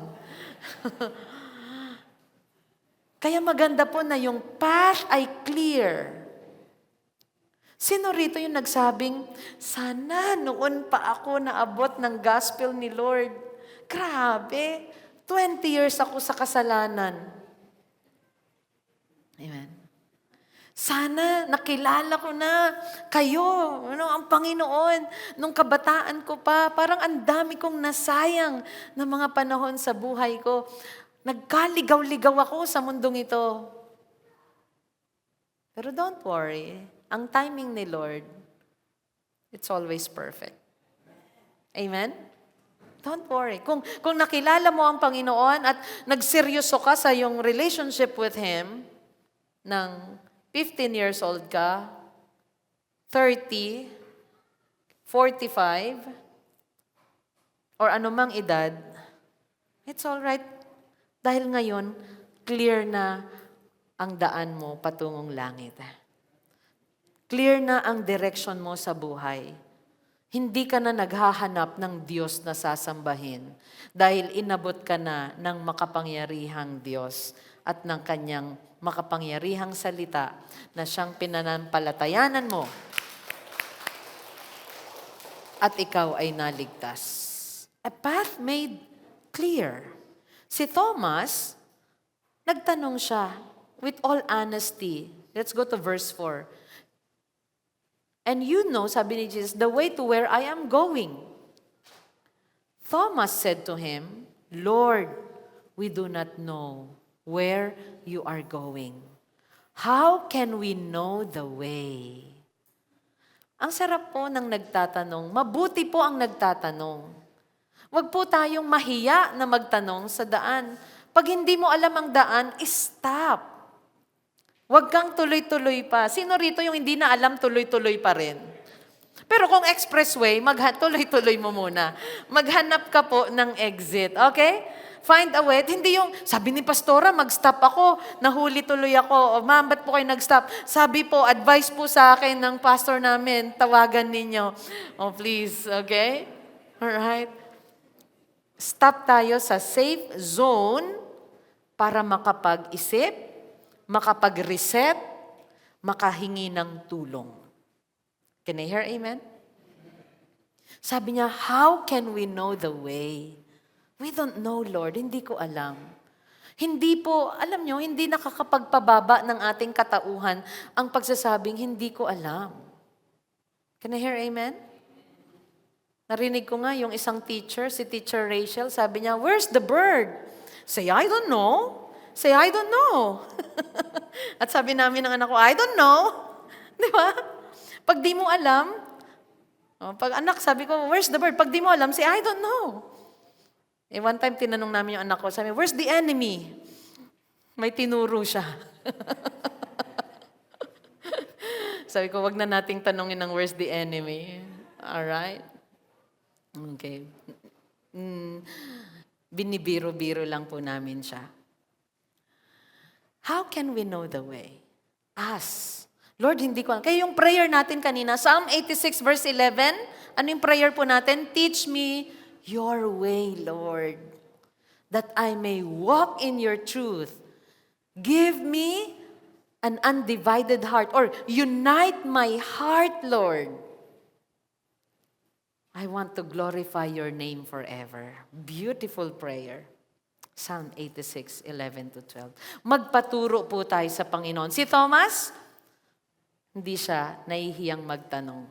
Kaya maganda po na yung path ay clear. Sino rito yung nagsabing, sana noon pa ako naabot ng gospel ni Lord. Grabe, 20 years ako sa kasalanan. Amen. Sana nakilala ko na kayo, ang Panginoon, nung kabataan ko pa, parang ang dami kong nasayang na mga panahon sa buhay ko. Nagkaligaw-ligaw ako sa mundong ito. Pero don't worry, ang timing ni Lord, it's always perfect. Amen? Don't worry. Kung nakilala mo ang Panginoon at nagseryoso ka sa iyong relationship with Him, ng 15 years old ka, 30, 45, or anumang edad, it's all right. Dahil ngayon, clear na ang daan mo patungong langit. Clear na ang direction mo sa buhay. Hindi ka na naghahanap ng Diyos na sasambahin dahil inabot ka na ng makapangyarihang Diyos at ng Kanyang makapangyarihang salita na siyang pinanampalatayanan mo at ikaw ay naligtas. A path made clear. Si Thomas, nagtanong siya with all honesty. Let's go to verse 4. And you know, sabi ni Jesus, the way to where I am going. Thomas said to him, Lord, we do not know where you are going. How can we know the way? Ang sarap po ng nagtatanong. Mabuti po ang nagtatanong. Huwag po tayong mahiya na magtanong sa daan. Pag hindi mo alam ang daan, stop. Huwag kang tuloy-tuloy pa. Sino rito yung hindi na alam, tuloy-tuloy pa rin? Pero kung expressway, tuloy-tuloy mo muna. Maghanap ka po ng exit, okay? Find a way. Hindi yung, sabi ni Pastora, mag-stop ako, nahuli tuloy ako. O, ma'am, ba't po kayo nag-stop? Sabi po, advice po sa akin ng pastor namin, tawagan ninyo. Oh, please, okay? Alright? Stop tayo sa safe zone para makapag-isip, makapag-reset, makahingi ng tulong. Can I hear amen? Sabi niya, how can we know the way? We don't know, Lord. Hindi ko alam. Hindi po, alam nyo, hindi nakakapagpababa ng ating katauhan ang pagsasabing, hindi ko alam. Can I hear amen? Narinig ko nga yung isang teacher, si Teacher Rachel, sabi niya, where's the bird? Say, I don't know. Say, I don't know. At sabi namin ng anak ko, I don't know. Di ba? Pag di mo alam, pag anak, sabi ko, where's the bird? Pag di mo alam, say, I don't know. One time, tinanong namin yung anak ko, sabi, where's the enemy? May tinuro siya. Sabi ko, wag na nating tanongin ng where's the enemy. Alright? Okay. Binibiro-biro lang po namin siya. How can we know the way? Ask. Lord, hindi ko alam. Kaya yung prayer natin kanina, Psalm 86 verse 11, ano yung prayer po natin? Teach me your way, Lord, that I may walk in your truth. Give me an undivided heart, or unite my heart, Lord. I want to glorify your name forever. Beautiful prayer. Psalm 86, 11 to 12. Magpaturo po tayo sa Panginoon. Si Thomas, hindi siya nahihiyang magtanong.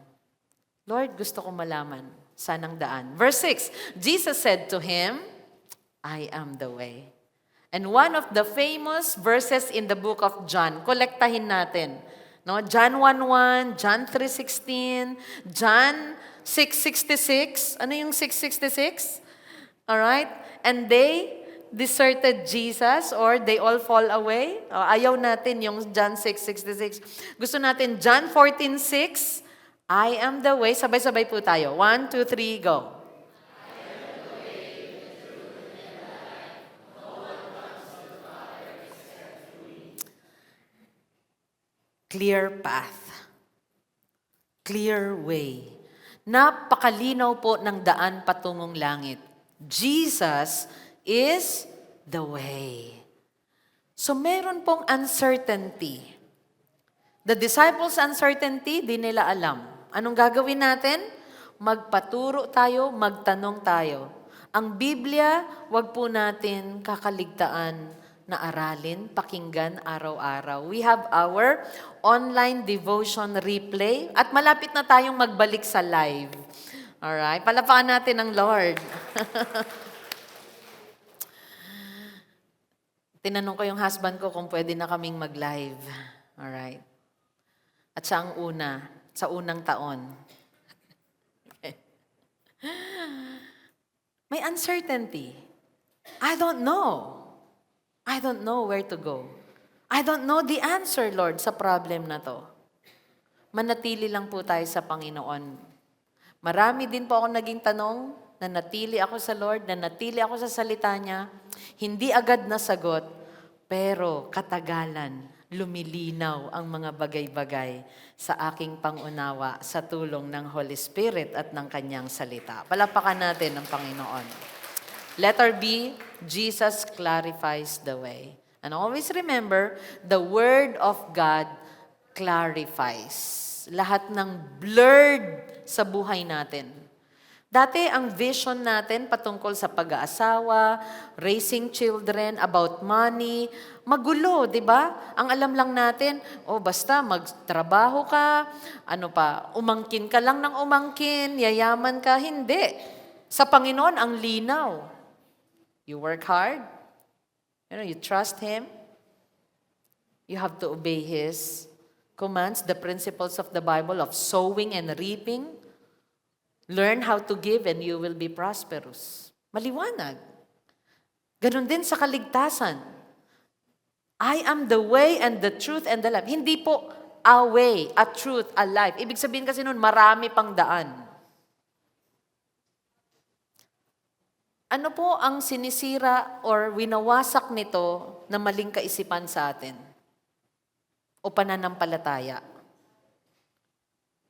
Lord, gusto ko malaman. Sanang daan. Verse 6, Jesus said to him, I am the way. And one of the famous verses in the book of John, kolektahin natin. No? John 1:1, John 3:16, John 6:66. Ano yung 6:66? Alright? And they deserted Jesus or they all fall away. Ayaw natin yung John 6:66. Gusto natin John 14:6. I am the way. Sabay-sabay po tayo. 1, 2, 3, go. Clear path. Clear way. Napakalinaw po ng daan patungong langit. Jesus is the way. So meron pong uncertainty. The disciples' uncertainty, di nila alam. Anong gagawin natin? Magpaturo tayo, magtanong tayo. Ang Biblia, wag po natin kakaligtaan na aralin, pakinggan araw-araw. We have our online devotion replay at malapit na tayong magbalik sa live. Alright? Palapakan natin ang Lord. Tinanong ko yung husband ko kung pwede na kaming mag-live. Alright? At siya ang una, sa unang taon. Okay. May uncertainty. I don't know. I don't know where to go. I don't know the answer, Lord, sa problem na to. Manatili lang po tayo sa Panginoon. Marami din po ako naging tanong, nanatili ako sa Lord, nanatili ako sa salita niya, hindi agad nasagot, pero katagalan, lumilinaw ang mga bagay-bagay sa aking pangunawa sa tulong ng Holy Spirit at ng Kanyang salita. Palapakan natin ang Panginoon. Letter B, Jesus clarifies the way. And always remember, the Word of God clarifies. Lahat ng blurred sa buhay natin. Dati, ang vision natin patungkol sa pag-aasawa, raising children, about money, magulo, di ba? Ang alam lang natin, basta magtrabaho ka, umangkin ka lang ng umangkin, yayaman ka, hindi. Sa Panginoon, ang linaw. You work hard. You trust Him. You have to obey His commands, the principles of the Bible of sowing and reaping. Learn how to give and you will be prosperous. Maliwanag. Ganon din sa kaligtasan. I am the way and the truth and the life. Hindi po a way, a truth, a life. Ibig sabihin kasi nun, marami pang daan. Ano po ang sinisira or winawasak nito na maling kaisipan sa atin? O pananampalataya?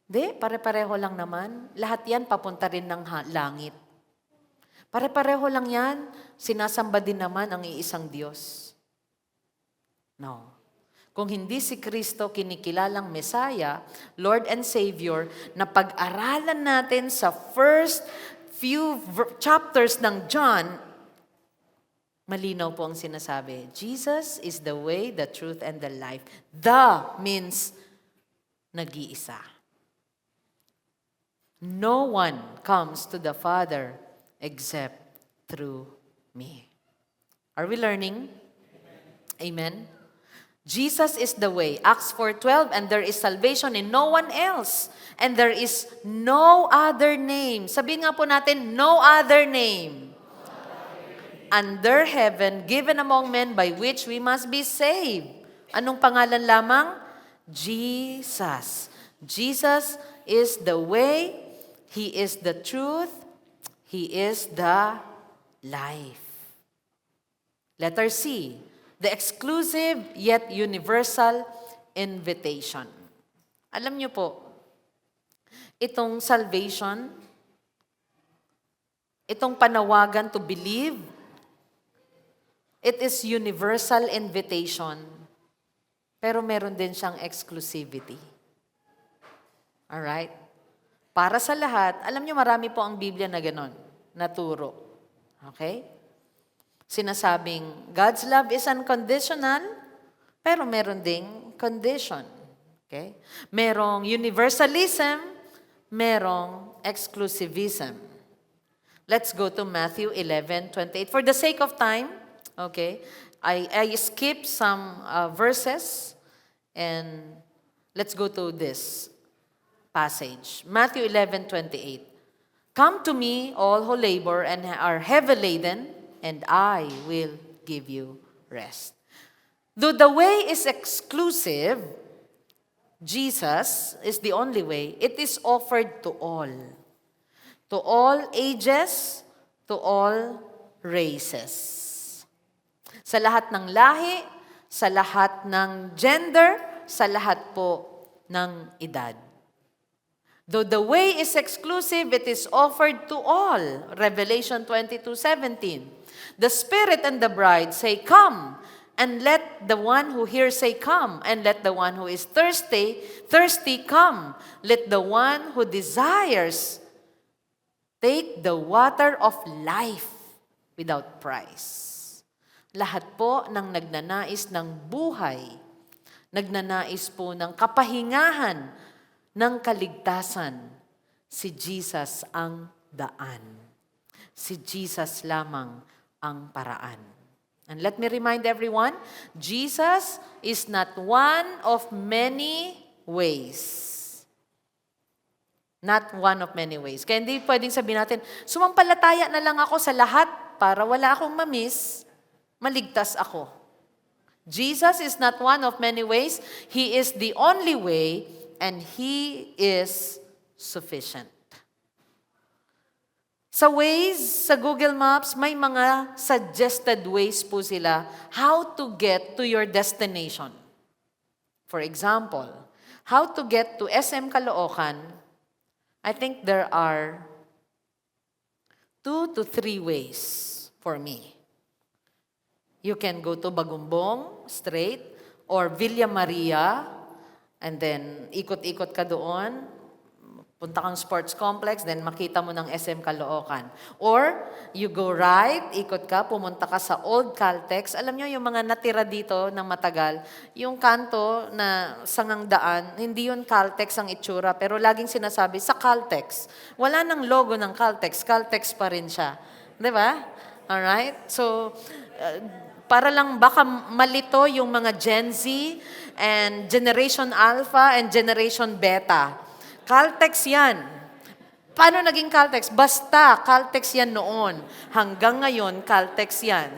Di, pare-pareho lang naman. Lahat yan papunta rin ng langit. Pare-pareho lang yan, sinasamba din naman ang iisang Diyos. No. Kung hindi si Kristo kinikilalang Messiah, Lord and Savior, na pag-aralan natin sa first few chapters ng John, malinaw po ang sinasabi. Jesus is the way, the truth, and the life. The means nag-iisa. No one comes to the Father except through me. Are we learning? Amen. Jesus is the way. Acts 4:12, and there is salvation in no one else. And there is no other name. Sabihin nga po natin, no other name. Under heaven, given among men by which we must be saved. Anong pangalan lamang? Jesus. Jesus is the way. He is the truth. He is the life. Letter C. The exclusive yet universal invitation. Alam niyo po, itong salvation, itong panawagan to believe, it is universal invitation, pero meron din siyang exclusivity. Alright? Para sa lahat, alam niyo marami po ang Biblia na ganon, naturo. Okay? Sinasabing, God's love is unconditional, pero meron ding condition. Okay? Merong universalism, merong exclusivism. Let's go to Matthew 11:28. For the sake of time, okay, I skip some verses, and let's go to this passage. Matthew 11:28. Come to me, all who labor and are heavy laden, and I will give you rest. Though the way is exclusive, Jesus is the only way. It is offered to all. To all ages, to all races. Sa lahat ng lahi, sa lahat ng gender, sa lahat po ng edad. Though the way is exclusive, it is offered to all. Revelation 22:17. The Spirit and the bride say, come, and let the one who hears say, come, and let the one who is thirsty come. Let the one who desires take the water of life without price. Lahat po ng nagnanais ng buhay, nagnanais po ng kapahingahan, ng kaligtasan, si Jesus ang daan. Si Jesus lamang ang paraan. And let me remind everyone, Jesus is not one of many ways. Not one of many ways. Kaya hindi pwedeng sabihin natin, sumampalataya na lang ako sa lahat para wala akong mamiss, maligtas ako. Jesus is not one of many ways. He is the only way, and He is sufficient. Sa Waze, sa Google Maps, may mga suggested ways po sila how to get to your destination. For example, how to get to SM Caloocan, I think there are 2 to 3 ways for me. You can go to Bagumbong straight or Villa Maria, and then ikot-ikot ka doon, Punta kang sports complex, then makita mo ng SM Caloocan. Or, you go right, ikot ka, pumunta ka sa Old Caltex. Alam nyo, yung mga natira dito ng matagal, yung kanto na sangang daan, hindi yun Caltex ang itsura, pero laging sinasabi, sa Caltex. Wala nang logo ng Caltex, Caltex pa rin siya. Di ba? Alright? So, para lang baka malito yung mga Gen Z and Generation Alpha and Generation Beta. Caltex yan. Paano naging Caltex? Basta, Caltex yan noon. Hanggang ngayon, Caltex yan.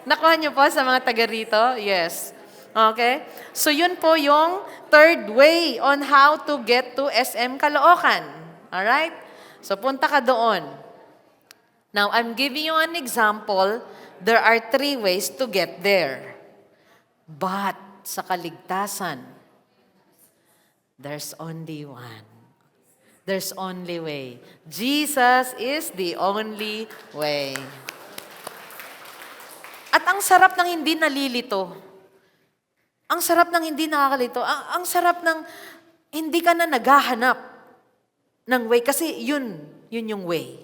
Nakuha niyo po sa mga taga rito? Yes. Okay? So yun po yung third way on how to get to SM Caloocan. Alright? So punta ka doon. Now, I'm giving you an example. There are 3 ways to get there. But sa kaligtasan, there's only one. There's only way. Jesus is the only way. At ang sarap ng hindi nalilito. Ang sarap ng hindi nakakalito. Ang sarap ng hindi ka na naghahanap ng way. Kasi yun yung way.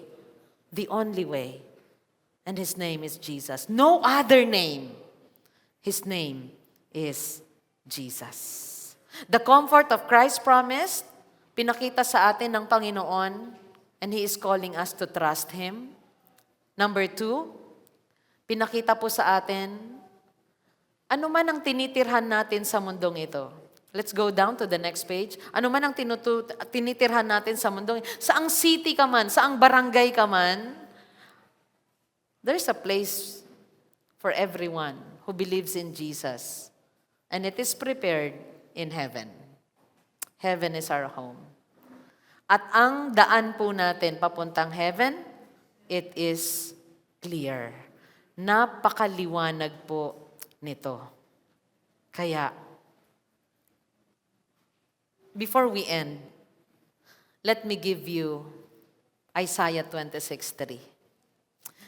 The only way. And His name is Jesus. No other name. His name is Jesus. The comfort of Christ's promise, pinakita sa atin ng Panginoon, and He is calling us to trust Him. Number 2, pinakita po sa atin, ano man ang tinitirhan natin sa mundong ito. Let's go down to the next page. Ano man ang tinitirhan natin sa mundong ito. Saang city ka man, saang barangay ka man, there's a place for everyone who believes in Jesus. And it is prepared in heaven. Heaven is our home. At ang daan po natin papuntang heaven, it is clear. Napakaliwanag po nito. Kaya, before we end, let me give you Isaiah 26:3.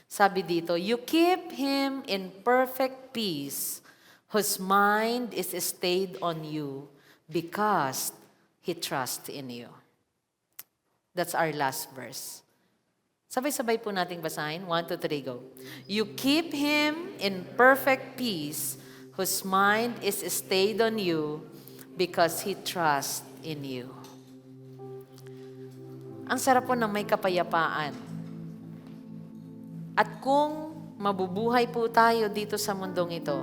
Sabi dito, you keep him in perfect peace, whose mind is stayed on you because he trusts in you. That's our last verse. Sabay-sabay po nating basahin. 1, 2, 3, go. You keep him in perfect peace, whose mind is stayed on you because he trusts in you. Ang sarap po ng may kapayapaan. At kung mabubuhay po tayo dito sa mundong ito,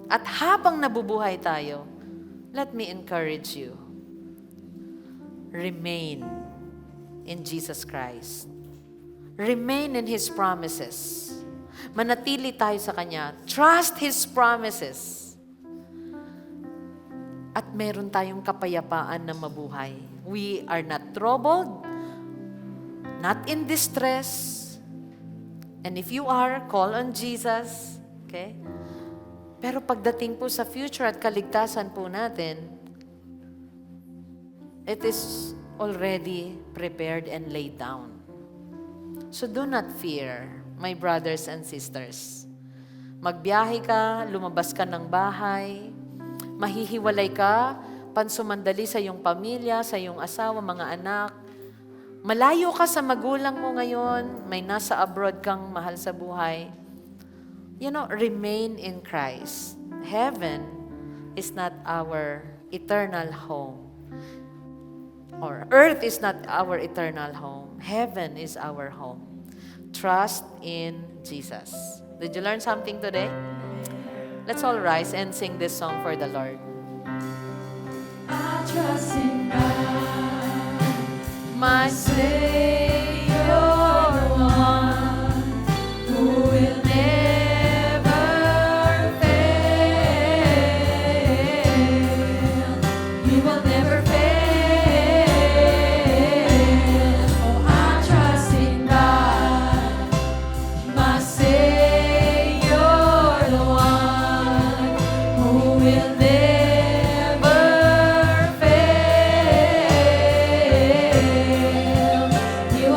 at habang nabubuhay tayo, let me encourage you. Remain in Jesus Christ. Remain in His promises. Manatili tayo sa Kanya. Trust His promises. At meron tayong kapayapaan na mabuhay. We are not troubled, not in distress. And if you are, call on Jesus. Okay? Pero pagdating po sa future at kaligtasan po natin, it is already prepared and laid down. So do not fear, my brothers and sisters. Magbiyahe ka, lumabas ka ng bahay, mahihiwalay ka, pansumandali sa iyong pamilya, sa iyong asawa, mga anak. Malayo ka sa magulang mo ngayon, may nasa abroad kang mahal sa buhay. Remain in Christ. Heaven is not our eternal home. Or earth is not our eternal home. Heaven is our home. Trust in Jesus. Did you learn something today? Let's all rise and sing this song for the Lord. I trust in God, My Savior, the one who will never fail. He will never fail. Oh, I trust in God, my Savior, the one who will never fail. He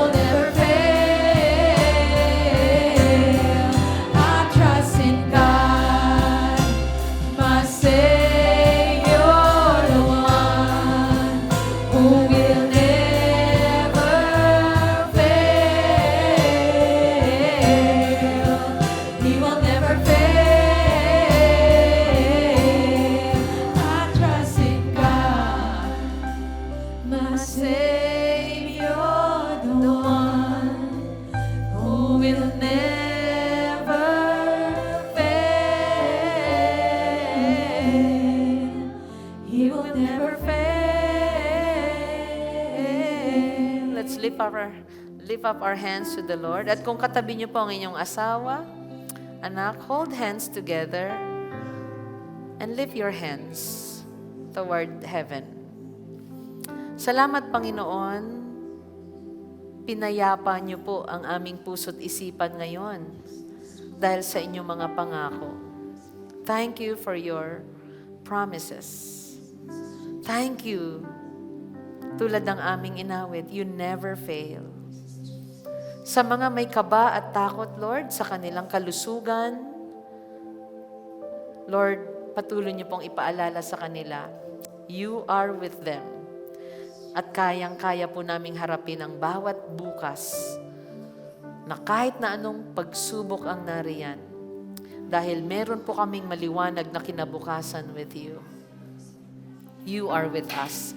lift up our hands to the Lord. At kung katabi niyo po ang inyong asawa, anak, hold hands together and lift your hands toward heaven. Salamat, Panginoon. Pinayapa niyo po ang aming puso't isipan ngayon dahil sa inyong mga pangako. Thank you for your promises. Thank you. Tulad ng aming inawit, you never fail. Sa mga may kaba at takot, Lord, sa kanilang kalusugan, Lord, patuloy niyo pong ipaalala sa kanila, you are with them. At kayang-kaya po naming harapin ang bawat bukas na kahit na anong pagsubok ang nariyan, dahil meron po kaming maliwanag na kinabukasan with you. You are with us.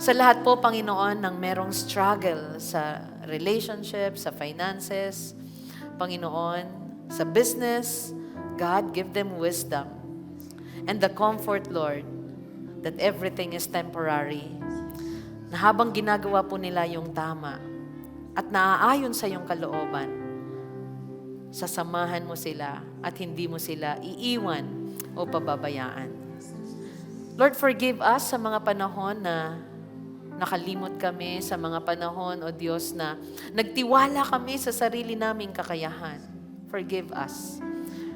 Sa lahat po, Panginoon, ng merong struggle sa relationship, sa finances, Panginoon, sa business, God, give them wisdom and the comfort, Lord, that everything is temporary. Na habang ginagawa po nila yung tama at naaayon sa iyong kalooban, sasamahan mo sila at hindi mo sila iiwan o pababayaan. Lord, forgive us sa mga panahon na nakalimot kami, sa mga panahon, O Diyos, na nagtiwala kami sa sarili naming kakayahan. Forgive us.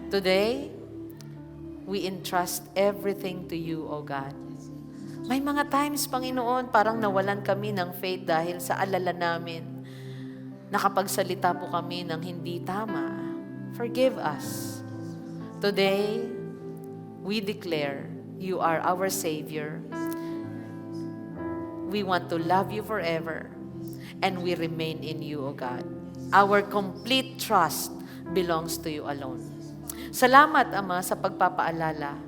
Today, we entrust everything to you, O God. May mga times, Panginoon, parang nawalan kami ng faith dahil sa alala namin. Nakapagsalita po kami ng hindi tama. Forgive us. Today, we declare you are our Savior. We want to love you forever, and we remain in you, O God. Our complete trust belongs to you alone. Salamat, Ama, sa pagpapaalala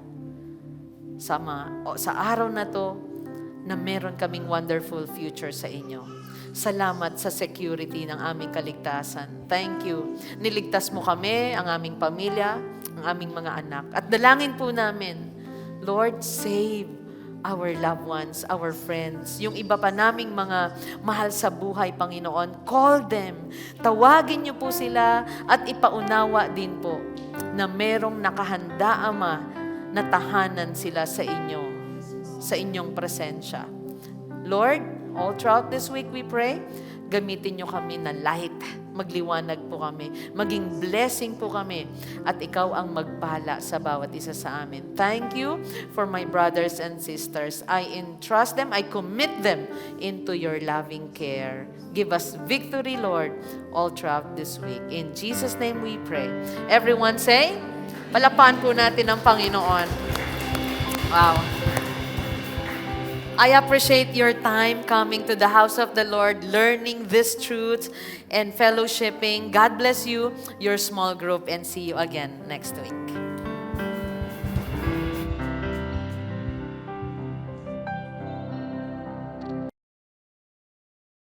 sa araw na to na meron kaming wonderful future sa inyo. Salamat sa security ng aming kaligtasan. Thank you. Niligtas mo kami, ang aming pamilya, ang aming mga anak. At dalangin po namin, Lord, save our loved ones, our friends, yung iba pa naming mga mahal sa buhay, Panginoon. Call them. Tawagin niyo po sila at ipaunawa din po na merong nakahanda, Ama, na tahanan sila sa inyo, sa inyong presensya. Lord, all throughout this week we pray, gamitin niyo kami na light. Magliwanag po kami. Maging blessing po kami. At ikaw ang magpala sa bawat isa sa amin. Thank you for my brothers and sisters. I entrust them, I commit them into your loving care. Give us victory, Lord, all throughout this week. In Jesus' name we pray. Everyone say, palapan po natin ang Panginoon. Wow. I appreciate your time coming to the house of the Lord, learning these truths and fellowshipping. God bless you, your small group, and see you again next week.